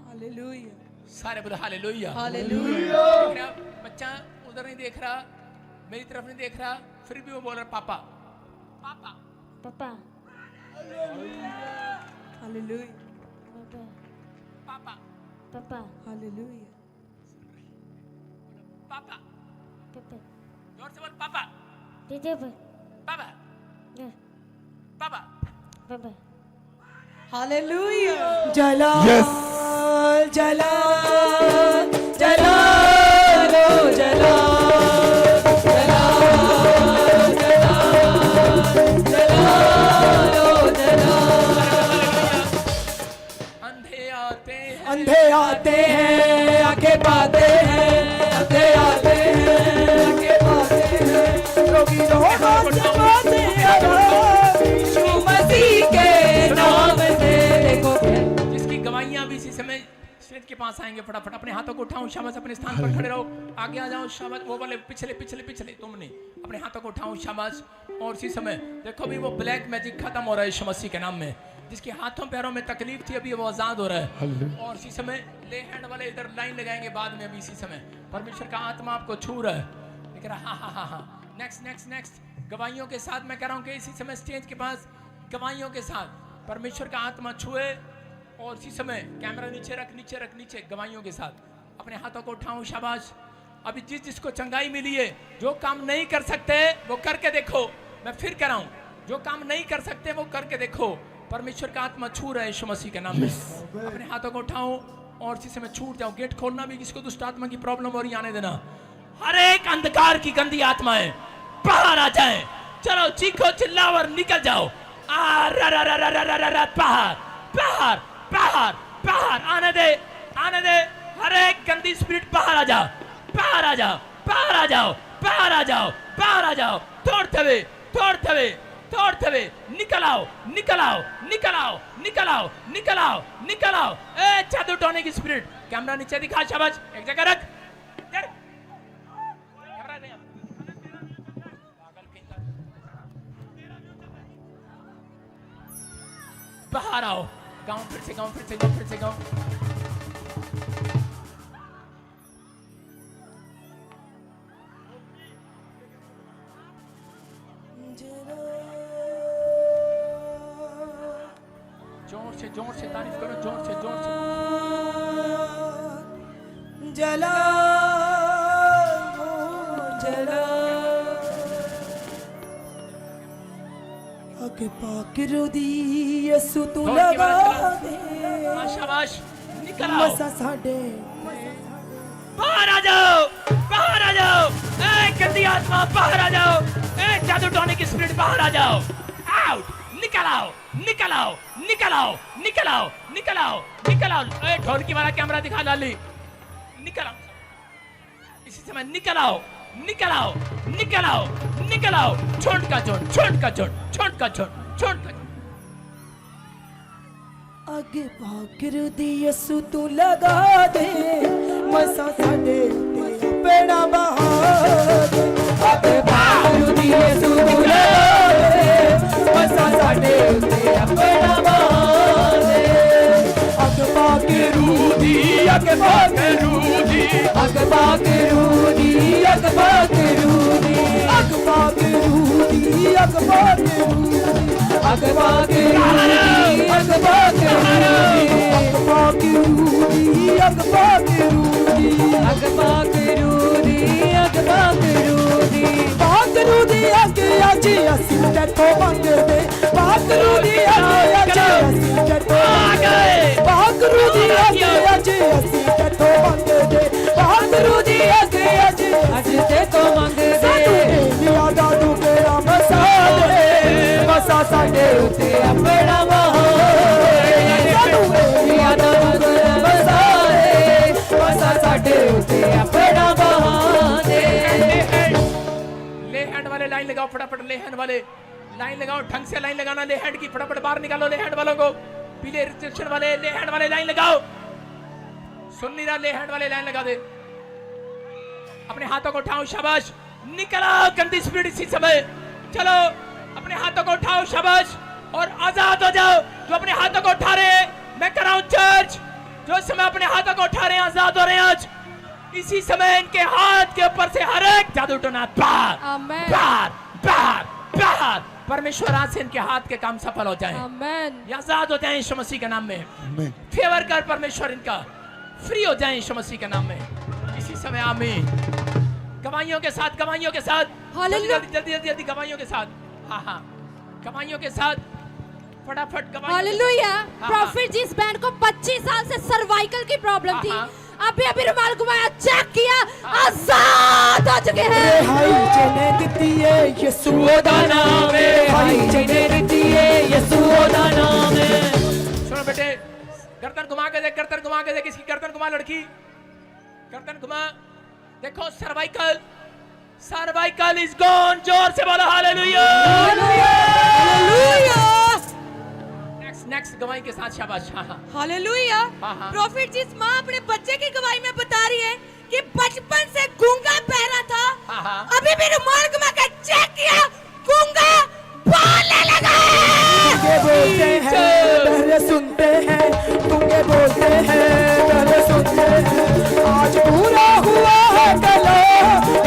हालेलुया, सारे बोले हालेलुया। हालेलुया। देख रहा बच्चा उधर नहीं देख रहा, मेरी तरफ नहीं देख रहा, फिर भी वो बोल रहा पापा पापा पापा हालेलुया, पापा पापा हालेलुया, पापा। पापा जोर से बोल पापा दीदी पापा पापा। पापा हालेलुया। जला जला जला लो जला जला जला जला लो जला। अंधे आते हैं, अंधे आते हैं, आंखें पाते हैं, अंधे आते हैं, आंखें पाते हैं, रोगी रोगों से पाते आराम, यीशु मसीह के नाम से। देखो जिसकी गवाहियां भी इसी समय स्टेज के पास आएंगे, फटाफट अपने हाथों को उठाओ, शाबाश, अपने स्थान पर खड़े रहो, आगे आ जाओ, शाबाश। वो वाले पिछले पिछले पिछले, तुम नहीं, अपने हाथों को उठाओ, शाबाश। और इसी समय देखो भी वो ब्लैक मैजिक खत्म हो रहा है यीशु मसीह के नाम में। जिसके हाथों पैरों में तकलीफ थी अभी वो आजाद हो रहा है। और इसी समय ले हैंड वाले इधर लाइन लगाएंगे बाद में। अभी इसी समय परमेश्वर का आत्मा आपको छू रहा है, लिख रहा हाँ हाँ हाँ हाँ। नेक्स्ट नेक्स्ट नेक्स्ट गवाहियों के साथ मैं कह रहा हूँ कि इसी समय स्टेज के पास गवाहियों के साथ परमेश्वर का आत्मा छुए। और इसी समय कैमरा नीचे रख नीचे रख नीचे, गवाहियों के साथ अपने हाथों को उठाऊं, शाबाश। अभी जिसको चंगाई मिली है, जो काम नहीं कर सकते वो करके देखो। मैं फिर कह रहा हूं, जो काम नहीं कर सकते वो करके देखो। परमेश्वर का आत्मा छू रहा है यीशु मसीह के नाम में। अपने हाथों को उठाओ और इसी समय छूट जाओ। गेट खोलना भी, किसको दुष्ट आत्मा की प्रॉब्लम हो रही आने देना। हर एक अंधकार की गंदी आत्माएं बाहर आ जाए। चलो चीखो चिल्लाओ और निकल जाओ। बाहर बाहर बाहर आने दे आने दे। हर एक गंदी स्पिरिट बाहर आ जाओ, बाहर आ जाओ, बाहर आ जाओ, बाहर आ जाओ, बाहर आ जाओ, तोड़ते हुए, तोड़ते हुए, तोड़ते हुए, निकल आओ, निकल आओ, निकल आओ, निकल आओ, निकल आओ, निकल आओ। ए जादू टोने की स्पिरिट, कैमरा नीचे दिखा, शाबाश, एक जगह रख, कैमरा नहीं, बाहर आओ, गाँव फिर से गाँव, फिर से गाँव, फिर से गाँव। जोर से तारीफ करो, जोर से, जोर से। जला जला आगे पाकिरो दी यसु तू लगा दे, शाबाश, निकल आओ, मसा साडे बाहर आ जाओ, बाहर आ जाओ, ए गंदी आत्मा बाहर आ जाओ, ए जादू टोने की स्पिरिट बाहर आ जाओ, आउट, निकल आओ, निकल आओ, निकल आओ, निकल आओ, निकल आओ, निकल आओ। ए ढोलकी वाला कैमरा दिखा लाली, निकल आओ, इसी समय निकल आओ, निकल आओ, निकल आओ, निकल आओ, छोट का छोट, छोट का छोट, छोट का छोट, छोट का। आगे पाकिरो दी यसु तू लगा दे, मसा साडे ते पेड़ा बहा दे, आगे पाकिरो दी यसु तू लगा दे, मसा साडे ते पेड़ा बहा दे, आगे पाकिरो दी, आगे पाकिरो दी, आगे पाकिरो दी, आगे पाकिरो दी, आगे पाकिरो दी, आगे पाकिरो दी, आगे पाकिरो दी, आगे पाकिरो साडे उते अपना ले हैंड वाले लाइन लगाओ, फटाफट ले हैंड वाले लाइन लगाओ, ढंग से लाइन लगाना, ले हैंड की फटाफट बाहर निकालो, ले हैंड वालों को, पीले रिस्ट्रिक्शन वाले ले हैंड वाले लाइन लगाओ, सुन नहीं रहा, ले हैंड वाले लाइन लगा दे, अपने हाथों को उठाओ, शाबाश, निकल आओ गंदी स्पिरिट इसी समय, चलो अपने हाथों को उठाओ, शाबाश, और आजाद हो जाओ। जो अपने हाथों को उठा रहे हैं, मैं कर रहा हूं चर्च, जो इस समय अपने हाथों को उठा रहे हैं, आजाद हो रहे हैं आज, इसी समय इनके हाथ के ऊपर से हर एक जादू टोना बाहर, बाहर, बाहर, बाहर, परमेश्वर आज से इनके हाथ के काम सफल हो जाएं, आमेन, आजाद हो जाएं यीशु मसीह के नाम में, फेवर कर परमेश्वर इनका, फ्री हो जाएं यीशु मसीह के नाम में, इसी समय आमीन। गवाहियों के साथ, गवाहियों के साथ, जल्दी जल्दी जल्दी जल्दी गवाहियों के साथ, हाँ हाँ गवाहियों के साथ, फटाफट गवाहियों। हालेलुया। प्रॉफिट जी, इस बैंड को 25 साल से सर्वाइकल की प्रॉब्लम थी, अभी अभी रुमाल घुमाया, चेक किया, आजाद हो चुके हैं। रिहाई चने दिती है यीशु दा नाम है, रिहाई चने दिती है यीशु दा नाम है। सुनो बेटे, गर्दन घुमा के देख, गर्दन घुमा के देख, इसकी गर्दन घुमा, लड़की गर्दन घुमा, देखो सर्वाइकल, सर्वाइकल इज गॉन, जोर से बोलो हालेलुया, हालेलुया। नेक्स्ट गवाही के साथ, शाबाश, हाँ हाँ हालेलुया। हाँ, हाँ। प्रॉफिट जिस माँ अपने बच्चे की गवाही में बता रही है कि बचपन से गूंगा बहरा था, हाँ, हाँ। अभी भी रुमाल घुमा के चेक किया, गूंगा बोलने लगा। गूंगे बोलते हैं, बहरे सुनते हैं, गूंगे बोलते हैं, बहरे सुनते हैं, आज पूरा हुआ है कल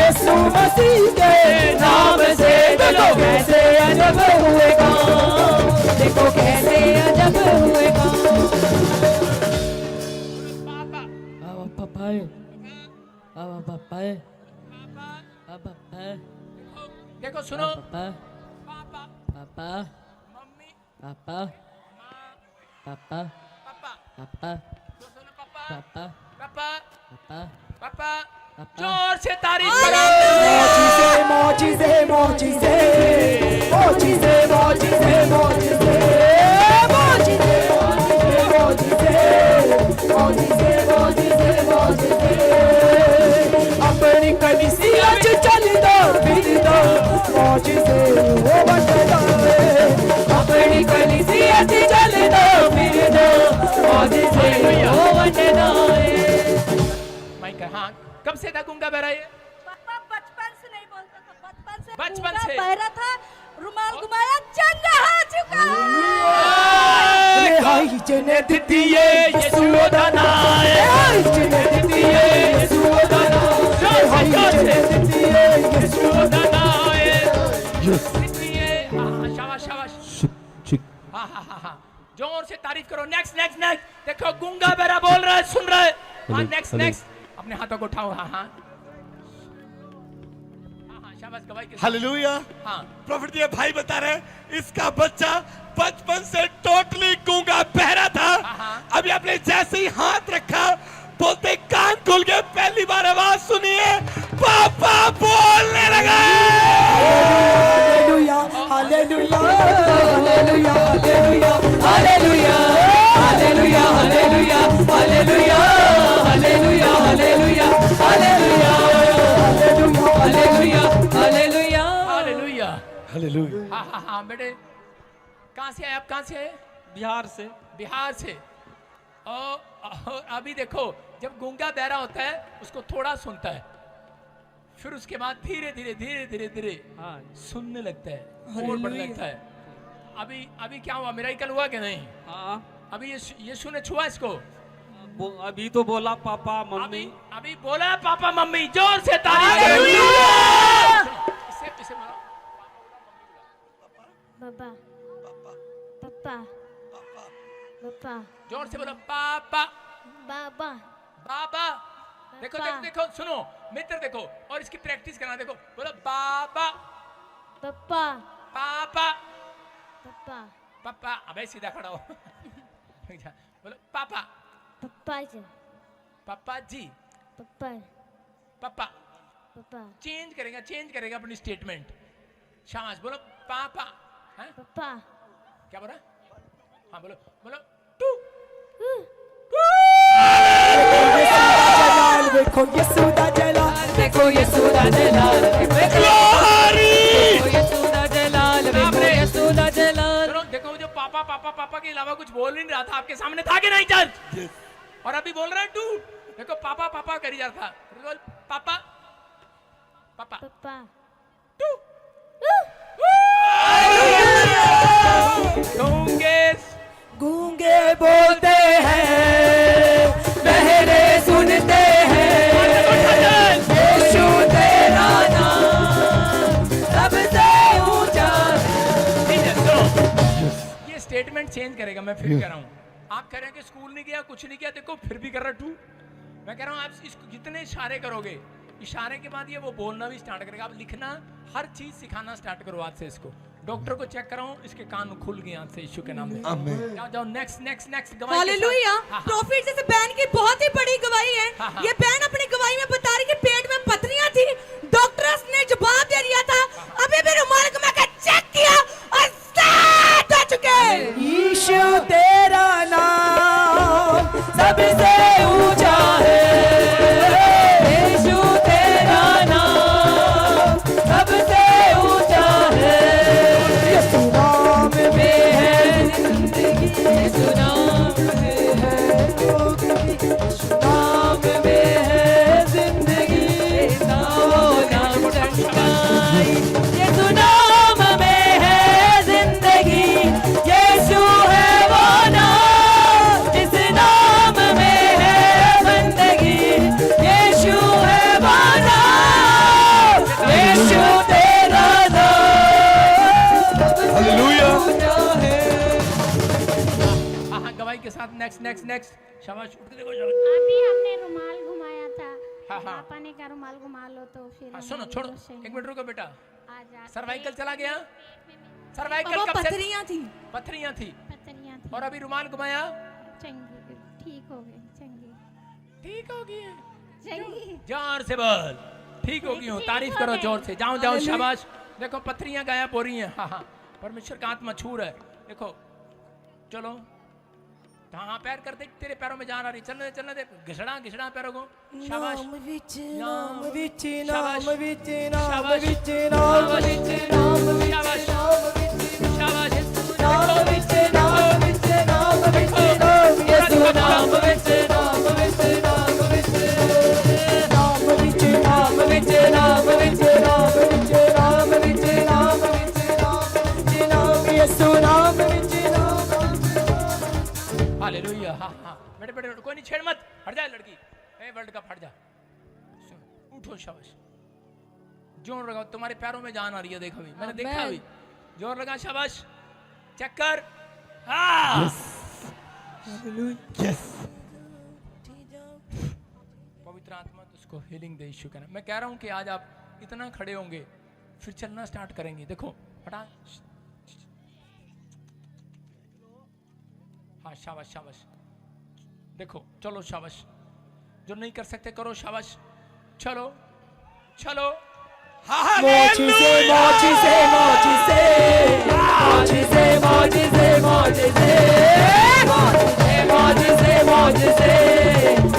यीशु मसीह के नाम से, देखो कैसे अजब हुए काम, देखो कैसे अजब हुए काम। देखो सुनो, पापा पापा मम्मी, पापा पापा पापा, पापा सुनो पापा, पापा पापा, पापा पापा, पापा। जोर से तारीफ करो। मौजिज़े मौजिज़े मौजिज़े मौजिज़े मौजिज़े मौजिज़े मौजिज़े मौजिज़े मौजिज़े मौजिज़े मौजिज़े कलीसिया च चल दो फिर दो मौज से वो बंटदा है अपनी कलीसिया च चल दो फिर दो मौज से वो बंटदा है। माइक हाँ, कब से था गूंगा बहरा ये? पापा बचपन से नहीं बोलता था, बचपन गूंगा से? बहरा था, रुमाल घुमाया चंगा आ चुका। हाय जने दितिए यीशु दा नाम हाय जने दितिए यीशु दा नाम हाय जने दितिए यीशु दा नाम। शाबाश शाबाश, हाँ हाँ हाँ हाँ, जोर से तारीफ करो। नेक्स्ट नेक्स्ट नेक्स्ट, देखो गूंगा बहरा बोल रहा है, सुन रहा है। हाँ नेक्स्ट नेक्स्ट, अपने हाथों को उठाओ। हाँ हाँ हाँ, शाबाश गवाही के साथ। हालेलुया। हाँ प्रॉफिट ये भाई बता रहे हैं इसका बच्चा बचपन से टोटली गूंगा बहरा था। अभी आपने जैसे ही हाथ रखा बोलते कान खुल गए, पहली बार आवाज सुनिए, पापा बोलने लगा। Hallelujah hallelujah hallelujah hallelujah hallelujah hallelujah hallelujah hallelujah hallelujah hallelujah hallelujah hallelujah hallelujah hallelujah. हाँ हाँ हाँ बेटे, कहाँ से आए आप? कहाँ से आए? बिहार से। बिहार से। और अभी देखो, जब गूंगा बहरा होता है उसको थोड़ा सुनता है, फिर उसके बाद धीरे धीरे धीरे धीरे धीरे हाँ सुनने लगता है और बढ़ने लगता है। अभी अभी क्या हुआ, मिरेकल हुआ कि नहीं? हाँ, अभी ये सुने छुआ इसको? अभी तो बोला पापा अभी मम्मी। अभी बोला पापा मम्मी, जोर से ताली करो। इसे बोलो पापा पापा पापा जोर से, बोलो पापा बाबा बाबा। देखो पापा। देखो देखो, सुनो मित्र, देखो और इसकी प्रैक्टिस करना। देखो बोलो बाबा पापा पापा पापा पापा। अबे सीधा खड़ा हो। बोलो पापा पापा जी पापा जी पापा पापा। पापा चेंज करेगा अपनी स्टेटमेंट। शाबाश, बोलो पापा। हैं? पापा क्या बोला? हाँ बोलो बोलो टू। देखो यीशु दा जलाल देखो यीशु दा जलाल देखो यीशु दा जलाल देखो यीशु दा जलाल। चलो देखो, जो पापा पापा पापा के अलावा कुछ बोल नहीं रहा था, आपके सामने था कि नहीं चर्च? और अभी बोल रहा है टू। देखो पापा पापा करी जा रहा था, बोल पापा पापा पापा टू। गूंगे गूंगे बोलते हैं बहरे सुनते हैं यीशु तेरा नाम सबसे ऊंचा। ये स्टेटमेंट चेंज करेगा। मैं फिर कह रहा हूँ, आप कह रहे हैं कि स्कूल नहीं गया, कुछ नहीं किया, देखो फिर भी कर रहा टू। मैं कह रहा हूँ आप इसको जितने इशारे करोगे, इशारे के बाद ये वो बोलना भी स्टार्ट करेगा। आप लिखना, हर चीज सिखाना स्टार्ट करो आज से इसको। डॉक्टर को चेक कराऊं, इसके कान खुल गए आज से यीशु के नाम में। जाओ जाओ, नेक्स्ट नेक्स्ट नेक्स्ट गवाही। हालेलुया। प्रॉफिट जैसे बहन की बहुत ही बड़ी गवाही है। हाँ, हाँ। ये बहन अपनी गवाही में बता रही कि पेट में पथरियां थी, डॉक्टर्स ने जवाब दे दिया था, अभी भी रुमाल घुमा के चेक किया और साथ हो चुके। यीशु तेरा नाम सबसे ऊंचा है यीशु तेरा नाम सबसे ऊंचा है। यीशु नाम में है जिंदगी यीशु नाम में है मुक्ति यीशु नाम में है जिंदगी नाम चमकाई यीशु नाम में है जिंदगी यीशु है वो नाम जिस नाम में है बंदगी यीशु है वो नाम यीशु तेरा नाम हालेलुया। हाँ गवाही के साथ नेक्स्ट नेक्स्ट नेक्स्ट। शाबाश, उठते देखो। अभी हमने रुमाल घुमाया था। हाँ, हाँ। पापा ने कहा रुमाल घुमा लो तो फिर हाँ सुनो, छोड़ो एक मिनट रुको बेटा। आज सर्वाइकल चला गया। सर्वाइकल पापा कब से? पथरियां थी। पथरियां थी। पतरियां थी और अभी रुमाल घुमाया, चंगी ठीक हो गई चंगी ठीक हो गई है। चंगी जोर से बोल, ठीक हो गई हूँ। तारीफ करो जोर से। जाओ जाओ, शाबाश। देखो पथरियां गायब हो रही हैं। हाँ हाँ, परमेश्वर का आत्मा छू रहा है। देखो चलो हाँ पैर कर दे, तेरे पैरों में जान आ रही, चलने दे, चलने दे, घिसड़ा घिसड़ा पैरों को, शाबाश, नाम विच नाम नाम विच शाबाश, नाम विच नाम शाबाश, विच नाम विच नाम विच शाबाश, शाबाश, नाम विच नाम विच नाम विच नाम यीशु नाम विच नाम विच नाम विच नाम विच नाम विच नाम विच नाम विच नाम विच नाम विच नाम यीशु नाम विच नाम हालेलुया। हाँ हाँ बेटे बेटे कोई नहीं, छेड़ मत, हट जा लड़की, ए वर्ल्ड कप हट जा, सुन, उठो, शाबाश, जोर लगाओ, तुम्हारे पैरों में जान आ रही है, देखो अभी मैंने देखा अभी, जोर लगा, शाबाश, चेक कर, हाँ पवित्र आत्मा तुझको हीलिंग दे यीशु के नाम। मैं कह रहा हूं कि आज आप इतना खड़े होंगे, फिर चलना स्टार्ट करेंगे, देखो हटा, हाँ शाबाश शाबाश, देखो चलो शाबाश, जो नहीं कर सकते करो, शाबाश, चलो चलो, मोचिसे मोचिसे मोचिसे मोचिसे मोचिसे मोचिसे मोचिसे मोचिसे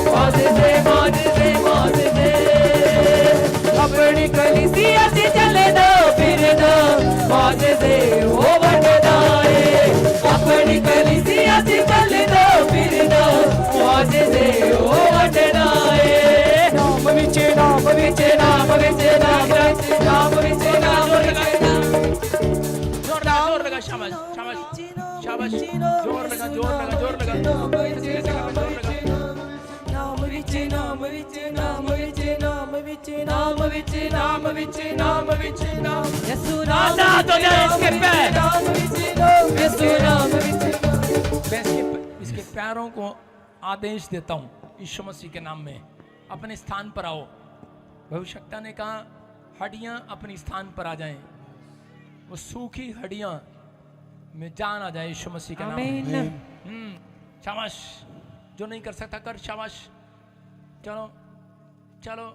मोचिसे मोचिसे मोचिसे अपनी कलीसिया से चले दो फिर दो मोचिसे वो बटदाए अपनी कलीसिया से चले दो फिर दो मोचिसे वो बटदाए नाम विच नाम विच नाम विच नाम विच नाम विच नाम विच जोर लगा, शाबाश शाबाश शाबाश, जोर लगा, जोर लगा, जोर लगा, नाम विच नाम विच नाम विच नाम विच नाम विच नाम विच नाम विच नाम विच नाम यीशु नाम तो जाए इसके पैर, नाम विच नाम यीशु नाम विच मैं इसके पैरों को आदेश देता हूं यीशु मसीह के नाम में, अपने स्थान पर आओ। भविष्यवक्ता ने कहा हड्डियां अपनी स्थान पर आ जाएं, वो सूखी हड्डियां में जान आ जाए यीशु मसीह के नाम में। शाबाश, जो नहीं कर सकता कर, शाबाश, चलो चलो,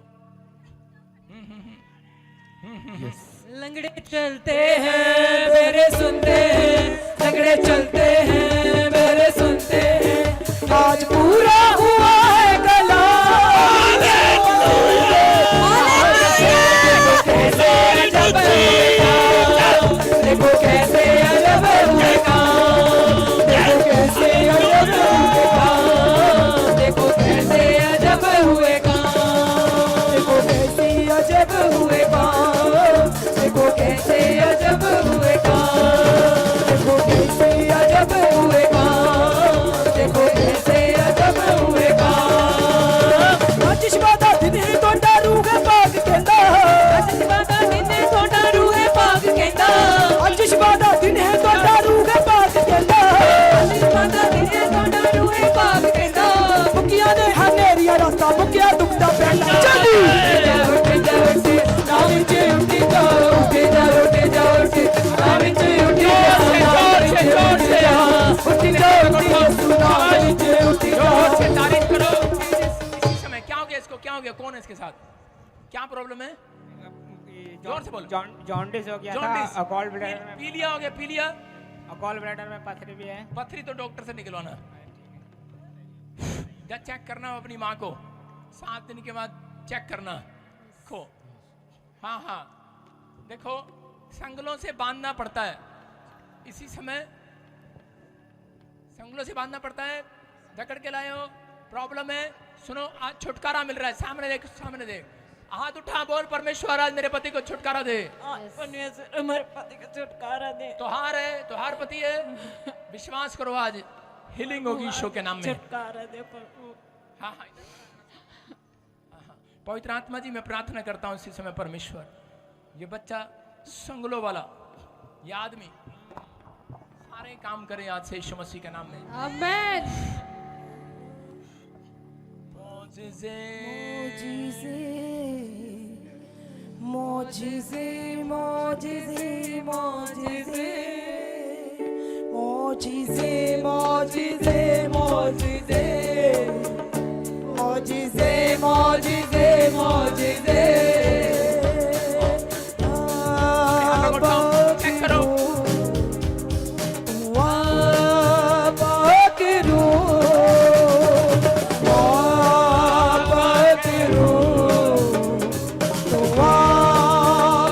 लंगड़े चलते हैं मेरे सुनते हैं लंगड़े चलते हैं मेरे सुनते हैं आज पूरा हुआ है कला देखो कैसे अजब हुए काम देखो कैसे अजब हुए काम देखो कैसे अजब हुए काम देखो कैसे अजब हुए काम देखो कैसे अजब हुए काम देखो कैसे अजब हुए काम देखो कैसे अजब हुए काम आतिश बादा दिन तो डरूगा पाग कहंदा आतिश बादा दिन तो डरूगा पाग कहंदा आतिश बादा दिन तो डरूगा पाग कहंदा आतिश बादा दिन तो डरूगा पाग कहंदा मुकिया ने हनेरिया रास्ता मुकिया दुखदा पैंदा चली उठ जा नाम चे उठी जा उठी जा उठी जा उठी नाम चे उठी जा उठी जा उठी जा तारीफ करो। इसी समय क्या हो गया इसको, क्या हो गया, कौन है इसके साथ, क्या प्रॉब्लम है, जोर से बोलो। जॉन्डिस हो गया जॉन्डिस, था, गॉल ब्लैडर में पीलिया हो गया, पीलिया, गॉल ब्लैडर में पथरी भी है। पथरी तो डॉक्टर से निकलवाना, जा चेक करना अपनी माँ को, 7 दिन के बाद चेक करना खो। हाँ हाँ देखो, संगलों से बांधना पड़ता है, इसी समय संगलों से बांधना पड़ता है, जकड़ के लाए हो, प्रॉब्लम है, सुनो आज छुटकारा मिल रहा है, सामने देख, सामने देख, हाथ उठा, बोल परमेश्वर आज मेरे पति को छुटकारा दे, हमारे पति का छुटकारा दे तोहार है, तोहार पति है, विश्वास करो आज हीलिंग होगी यीशु के नाम में। छुटकारा दे प्रभु। हाँ हाँ पवित्र आत्मा जी, मैं प्रार्थना करता हूँ इसी समय परमेश्वर, ये बच्चा संगलों वाला, ये आदमी सारे काम करे आज से यीशु मसीह के नाम में। आमेन। मोजिज़े मोजिज़े मोजिज़े मोजिज़े मोजिज़े मोजिज़े मोजिज़े मोजिज़े मोजिज़े चेक करो, पकड़ू दुआ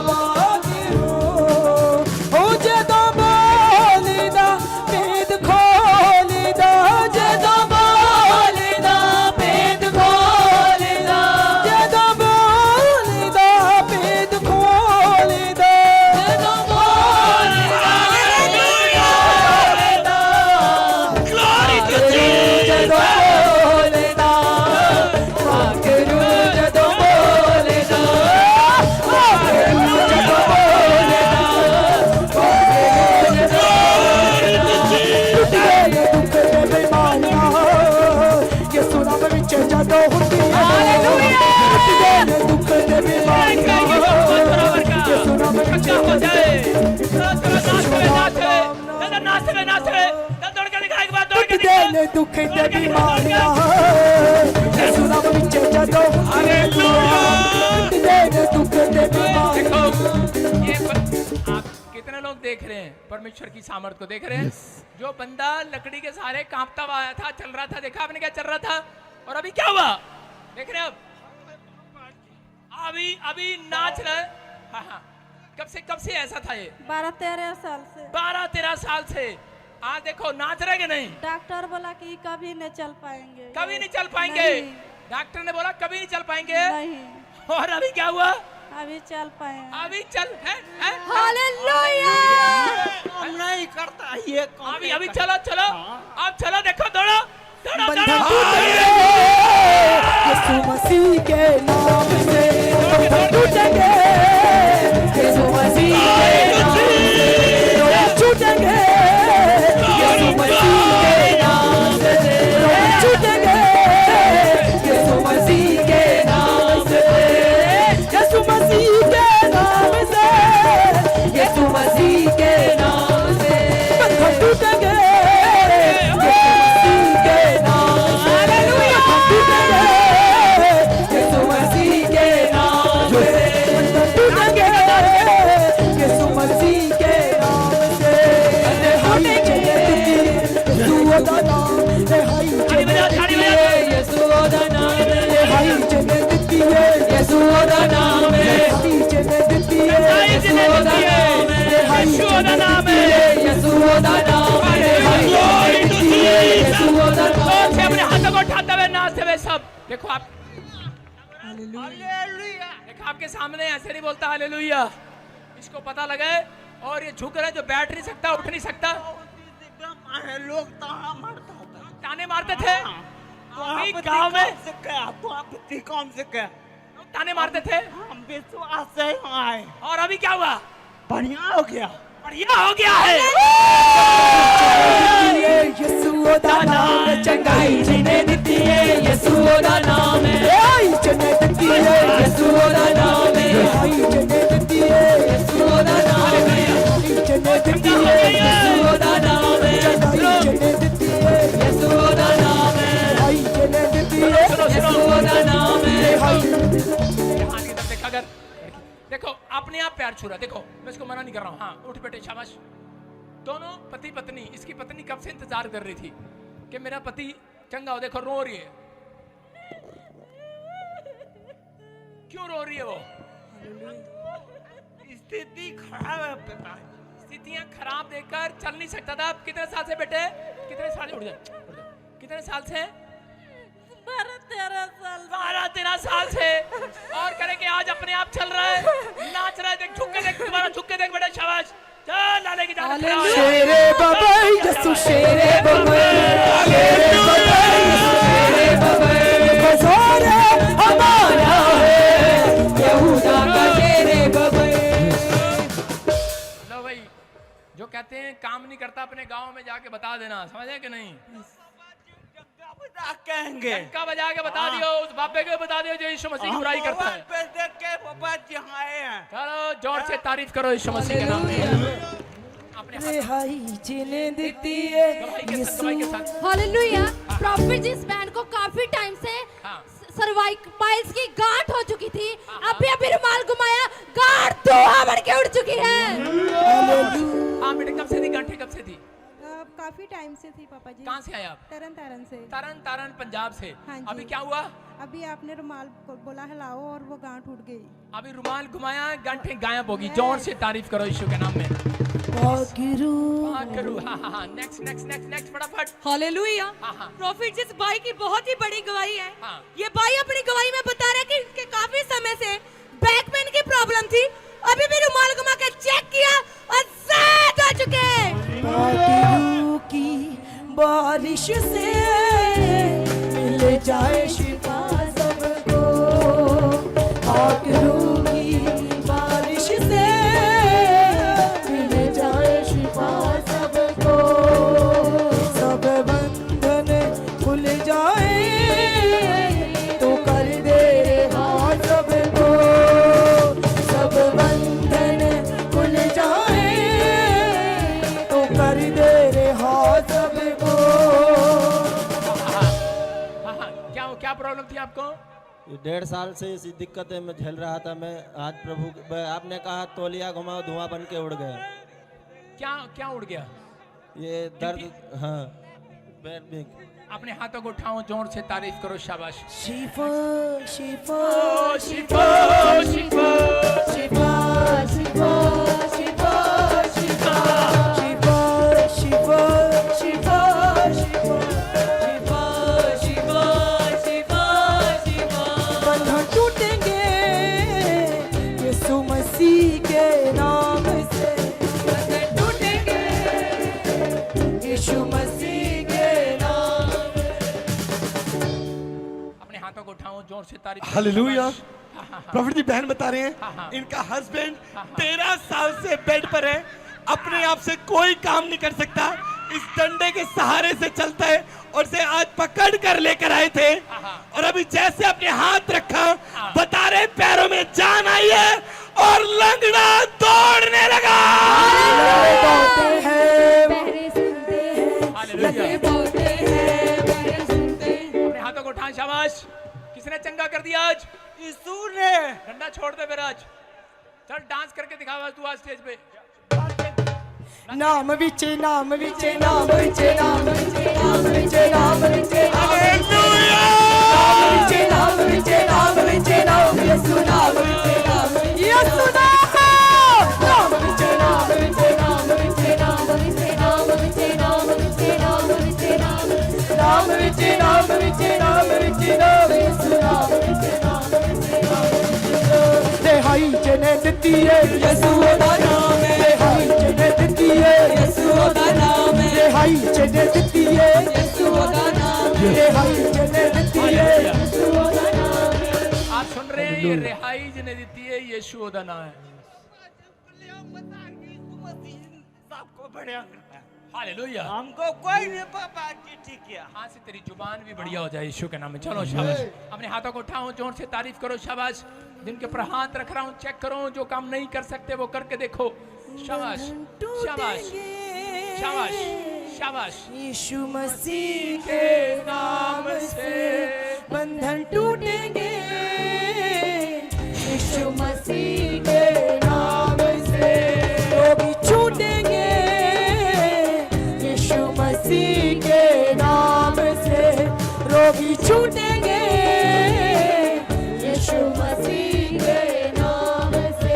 मांगू ओ जदों बोलदा भेद खोलदा जदों बोलदा भेद खोलदा जदों बोलदा भेद खोलदा जदों बोलदा Glory to Jesus. जदों बोलदा वाकरू जदों बोलदा वाकरू जदों बोलदा दुख दे बीमारियां ये सुना में विच जदों हुंदियां दुख दे बीमारियां ये सुना में विच ने दुख दे बीमारियां ये सुना में विच जदों हुंदियां ने दुख दे बीमारियां ये आप कितने लोग देख रहे हैं परमेश्वर की सामर्थ को देख रहे हैं? जो बंदा लकड़ी के सहारे कांपता हुआ आया था, चल रहा था, देखा आपने क्या चल रहा था, और अभी क्या हुआ देख रहे हैं? अब अभी नाच रहा है। हाँ हाँ, कब से ऐसा था ये? 12-13 साल से 12-13 साल से। आज देखो नाच रहे कि नहीं? डॉक्टर बोला कि कभी नहीं चल पाएंगे। कभी नहीं चल पाएंगे। नहीं। डॉक्टर ने बोला कभी नहीं चल पाएंगे। नहीं, और अभी क्या हुआ? अभी चल पाए। अभी चल है? हालेलुया। काम नहीं करता ये काम अभी चलो अब चलो, देखो दौड़ो बंधन टूटेंगे यीशु मसीह के नाम से बंधन टूटेंगे यीशु मसीह के नाम से रोए छूटेंगे यीशु मसीह के नाम से रोए छूटेंगे यीशु मसीह के नाम से यीशु मसीह के नाम से यीशु मसीह के नाम से बंधन टूटेंगे यीशु मसीह के नाम से यीशु मसीह के नाम से हाय यीशु दा नाम हाय यीशु दा नाम हाय यीशु दा नाम यीशु दा नाम यीशु दा नाम अपने हाथों को उठाते हुए नाचते हुए सब देखो आप। देखो आपके सामने ऐसे नहीं बोलता हालेलुया, इसको पता लगे। और ये झुक रहा है, जो बैठ नहीं सकता, उठ नहीं सकता। लोग ताना मारता होता ताने मारते थे अभी गांव में, कौन से क्या ताने मारते थे। हम विश्वास से आए और अभी क्या हुआ? बढ़िया हो गया बढ़िया हो गया है। यीशु दा नाम चंगाई जिने दित्ती है यीशु दा नाम है जिने दित्ती है यीशु दा नाम है जिने दित्ती है यीशु दा नाम है जिने दित्ती है यीशु दा नाम है जिने दित्ती है यीशु दा नाम है जिने दित्ती है यीशु दा नाम है। यहाँ की तरफ देखा कर, देखो अपने आप प्यार छू रहा। देखो मैं इसको मना नहीं कर रहा हूँ। हाँ उठ बेटे शाबाश। दोनों पति पत्नी, इसकी पत्नी कब से इंतजार कर रही थी कि मेरा पति चंगा हो। देखो रो रही है। क्यों रो रही है वो? स्थिति खराब है पिता। स्थितियां खराब देखकर चल नहीं सकता था। कितने साल से बेटे? कितने साल? उठ जा। कितने साल से? 12-13 साल 12-13 साल से। और करे कि आज अपने आप चल रहा है, नाच रहा है। देख झुक के देख, तुम्हारा झुक के देख बेटा शाबाश। चल लाले की जान। शेरे बाबा यीशु शेरे बाबा शेरे बाबा शेरे बाबा बाजार हमारा है यहूदा का शेरे बाबा। लो भाई, जो कहते हैं काम नहीं करता अपने गांव में जाके बता देना, समझे कि नहीं? कहेंगे डंका बजा के बता दियो, उस बाबे को बता दियो जो यीशु मसीह की बुराई करता है। देख के बाबा जी आए हैं। चलो जोर से तारीफ करो यीशु मसीह के नाम में। अपने हाथ रिहाई जिने दित्ती है दवाई के साथ, यीशु दवाई के साथ। हालेलुया। प्रॉफिट जिस बैंड को काफी टाइम से हाँ। सर्वाइकल्स की गांठ हो चुकी थी, अभी रुमाल घुमाया, गांठ धुआं बन के उड़ चुकी है। हाँ बेटे, कब से थी गांठें? कब से थी? काफी टाइम से थी पापा जी। कहाँ से आए आप? तरन तारण से। तरन तारण पंजाब से। हाँ जी। अभी क्या हुआ? अभी आपने रुमाल को बोला हिलाओ और वो गांठ उठ गई। अभी रुमाल घुमाया, गांठें गायब होगी। जोर से तारीफ करो यीशु के नाम में। नेक्स्ट नेक्स्ट नेक्स्ट नेक्स्ट फटाफट। हालेलुया। हाँ। प्रॉफिट जिस भाई की बहुत ही बड़ी गवाही है। हाँ। ये भाई अपनी गवाही में बता रहा है कि इसके काफी समय से बैक पेन की प्रॉब्लम थी। अभी भी रुमाल घुमा के चेक किया और सेट हो चुके। बादलों की बारिश से मिल जाए शिफा सबको, बादलों की बारिश से मिल जाए शिफा सबको, सब बंधन खुल जाए तो कर दे हाँ सबको, सब बंधन खुल जाए तो कर दे हाँ सबको। क्या प्रॉब्लम थी आपको? ये 1.5 साल से इसी दिक्कतें में झेल रहा था मैं। आज प्रभु आपने कहा तौलिया घुमाओ, धुआं बन के उड़ गया। क्या क्या उड़ गया? ये दर्द, हाँ पैर में। अपने हाथों को उठाओ, जोर से तारीफ करो। शाबाश। शिफा शिफा शिफा शिफा शिफा शिफा शिफा शिफा शिफा शिफा शिफा शिफा शिफा शिफा शिफा। बंधन टूटेंगे यीशु मसीह के नाम से, बंधन टूटेंगे यीशु मसीह के नाम। अपने हाथों को उठाओ, जोर से तारीफ करो। हालेलुया। शाबाश। प्रॉफिट जी बहन बता रहे हाँ। हैं इनका हस्बैंड 13 साल से बेड पर है, अपने आप से कोई काम नहीं कर सकता, इस डंडे के सहारे से चलता है और से आज पकड़ कर लेकर आए थे और अभी जैसे अपने हाथ रखा बता रहे पैरों में जान आई है और लंगड़ा दौड़ने लगा। अपने हाथों को उठाएं। शाबाश। किसने चंगा कर दिया आज? यीशु ने। डंडा छोड़ दे फिर आज। चल डांस करके दिखावा तू आज स्टेज पे। नाम विचे नाम विचे नाम विचे नाम विचे नाम विचे नाम विचे नाम विचे नाम विचे नाम विचे नाम यीशु नाम विचे नाम यीशु नाम विचे नाम विचे नाम विचे नाम विचे नाम विचे नाम विचे नाम विचे नाम नाम विचे नाम विचे नाम विचे नाम यीशु नाम विचे नाम विचे नाम। रिहाई जने दित्ती है यीशु दा नाम है, रिहाई जने दित्ती है यीशु दा नाम है, रिहाई जने दित्ती है यीशु दा नाम है, रिहाई जने दित्ती है यीशु दा नाम है। आप सुन रहे हैं, ये रिहाई जिन्हें देती है यीशु दा नाम है। सबको बढ़िया हालेलुया। हमको कोई नहीं पापा की ठीक किया। हाँ से तेरी जुबान भी बढ़िया हो जाए यीशु के नाम में। चलो शाबाश। अपने हाथों को उठाओ, जोर से तारीफ करो। शाबाश। जिनके ऊपर हाथ रख रहा हूँ चेक करो, जो काम नहीं कर सकते वो करके देखो। शाबाश शाबाश शाबाश शाबाश। यीशु मसीह के नाम से बंधन टूटेंगे, यीशु मसीह के नाम से रोगी छूटेंगे, यीशु मसीह के नाम से रोगी छूटेंगे, यीशु मसीह के नाम से।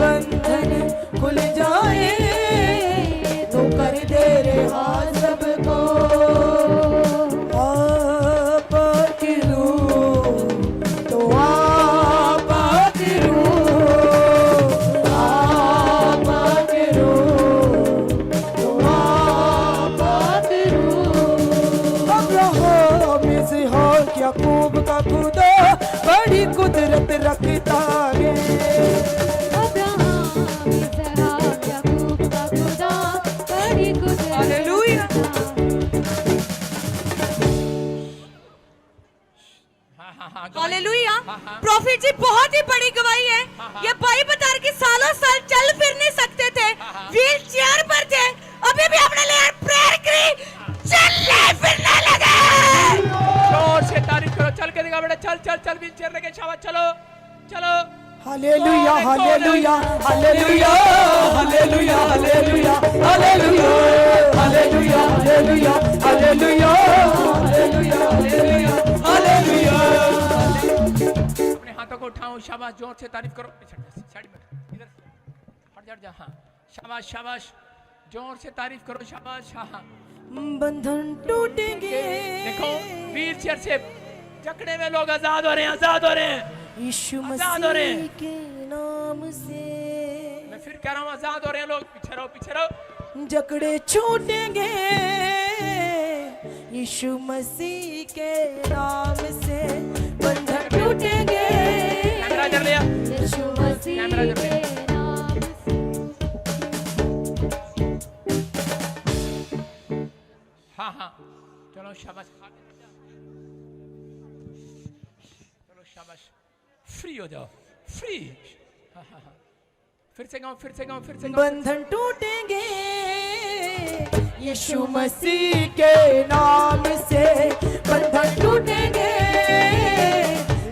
बंधन खुल जाए तो कर दे रिहा सबको। आप की रूह तो आप की रूह, आप की रूह तो आप की रूह। अब्राहम इसहाक याकूब का खुदा बड़ी कुदरत रखता है। हालेलुया। हालेलुया। प्रॉफिट जी बहुत ही बड़ी गवाही है। ये भाई बता रहे कि सालों साल चल फिर नहीं सकते थे, व्हील चेयर पर थे, अभी भी अपने लिए प्रेयर करी, चलने फिरने लगे। जोर से तारीफ करो। चल के दिखा बेटा, चल चल चल, व्हील चेयर लेके शाबाश, चलो चलो। Hallelujah hallelujah hallelujah hallelujah hallelujah hallelujah hallelujah hallelujah hallelujah hallelujah hallelujah. अपने हाथों को उठाओ, शाबाश, जोर से तारीफ करो। साइड में इधर हट जा। हाँ शाबाश शाबाश, जोर से तारीफ करो, शाबाश। हाँ बंधन टूटेंगे। देखो व्हील चेयर से जकड़े में लोग आजाद हो रहे हैं, आजाद हो रहे हैं, यीशु आजाद हो रहे हैं। मसीह के नाम से मैं फिर कह रहा हूँ, आजाद हो रहे हैं लोग। पीछे रहो, पीछे रहो। जकड़े छूटेंगे यीशु मसीह के नाम से, बंधन टूटेंगे। कैमरा जल लिया, यीशु मसीह कैमरा जल लिया। के नाम से। हाँ हाँ चलो शाबाश, चलो शाबाश, फ्री हो जाओ, फ्री। हाँ हाँ हाँ, फिर से गाओ, फिर से गाओ, फिर से गाओ। बंधन टूटेंगे यीशु मसीह के नाम से, बंधन टूटेंगे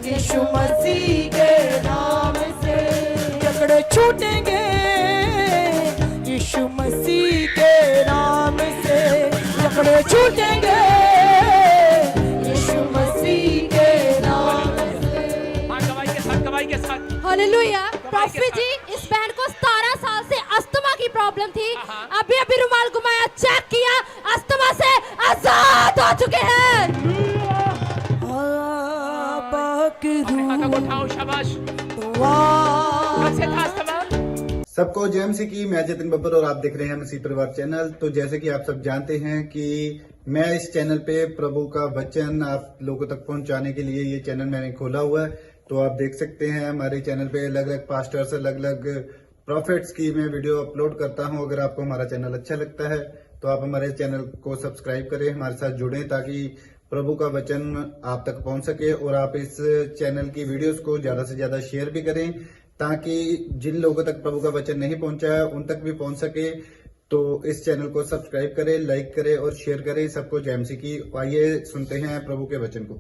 यीशु मसीह के नाम से। जकड़े छूटेंगे यीशु मसीह के नाम से, जकड़े छूटेंगे यीशु मसीह के नाम से। हाँ गवाही के साथ, गवाही के साथ। हालेलुया। प्रॉफिट जी, इस बहन को 17 साल से अस्थमा की प्रॉब्लम थी, अभी अभी रुमाल घुमाया, चेक किया, अस्थमा से आजाद हो चुके हैं। अपने हाथों को उठाओ, शाबाश। कब से था अस्थमा? सबको जेएमसी की, मैं जतिन बब्बर और आप देख रहे हैं मसीह परिवार चैनल। तो जैसे कि आप सब जानते हैं कि मैं इस चैनल पे प्रभु का वचन आप लोगों तक पहुंचाने के लिए ये चैनल मैंने खोला हुआ है। तो आप देख सकते हैं हमारे चैनल पे अलग अलग पास्टर्स, अलग अलग प्रॉफिट्स की मैं वीडियो अपलोड करता हूं। अगर आपको हमारा चैनल अच्छा लगता है तो आप हमारे चैनल को सब्सक्राइब करें, हमारे साथ जुड़ें, ताकि प्रभु का वचन आप तक पहुंच सके। और आप इस चैनल की वीडियोस को ज्यादा से ज्यादा शेयर भी करें, ताकि जिन लोगों तक प्रभु का वचन नहीं पहुंचा है उन तक भी पहुंच सके। तो इस चैनल को सब्सक्राइब करें, लाइक करें और शेयर करें। सबको जेएमसी की। आइए सुनते हैं प्रभु के वचन को।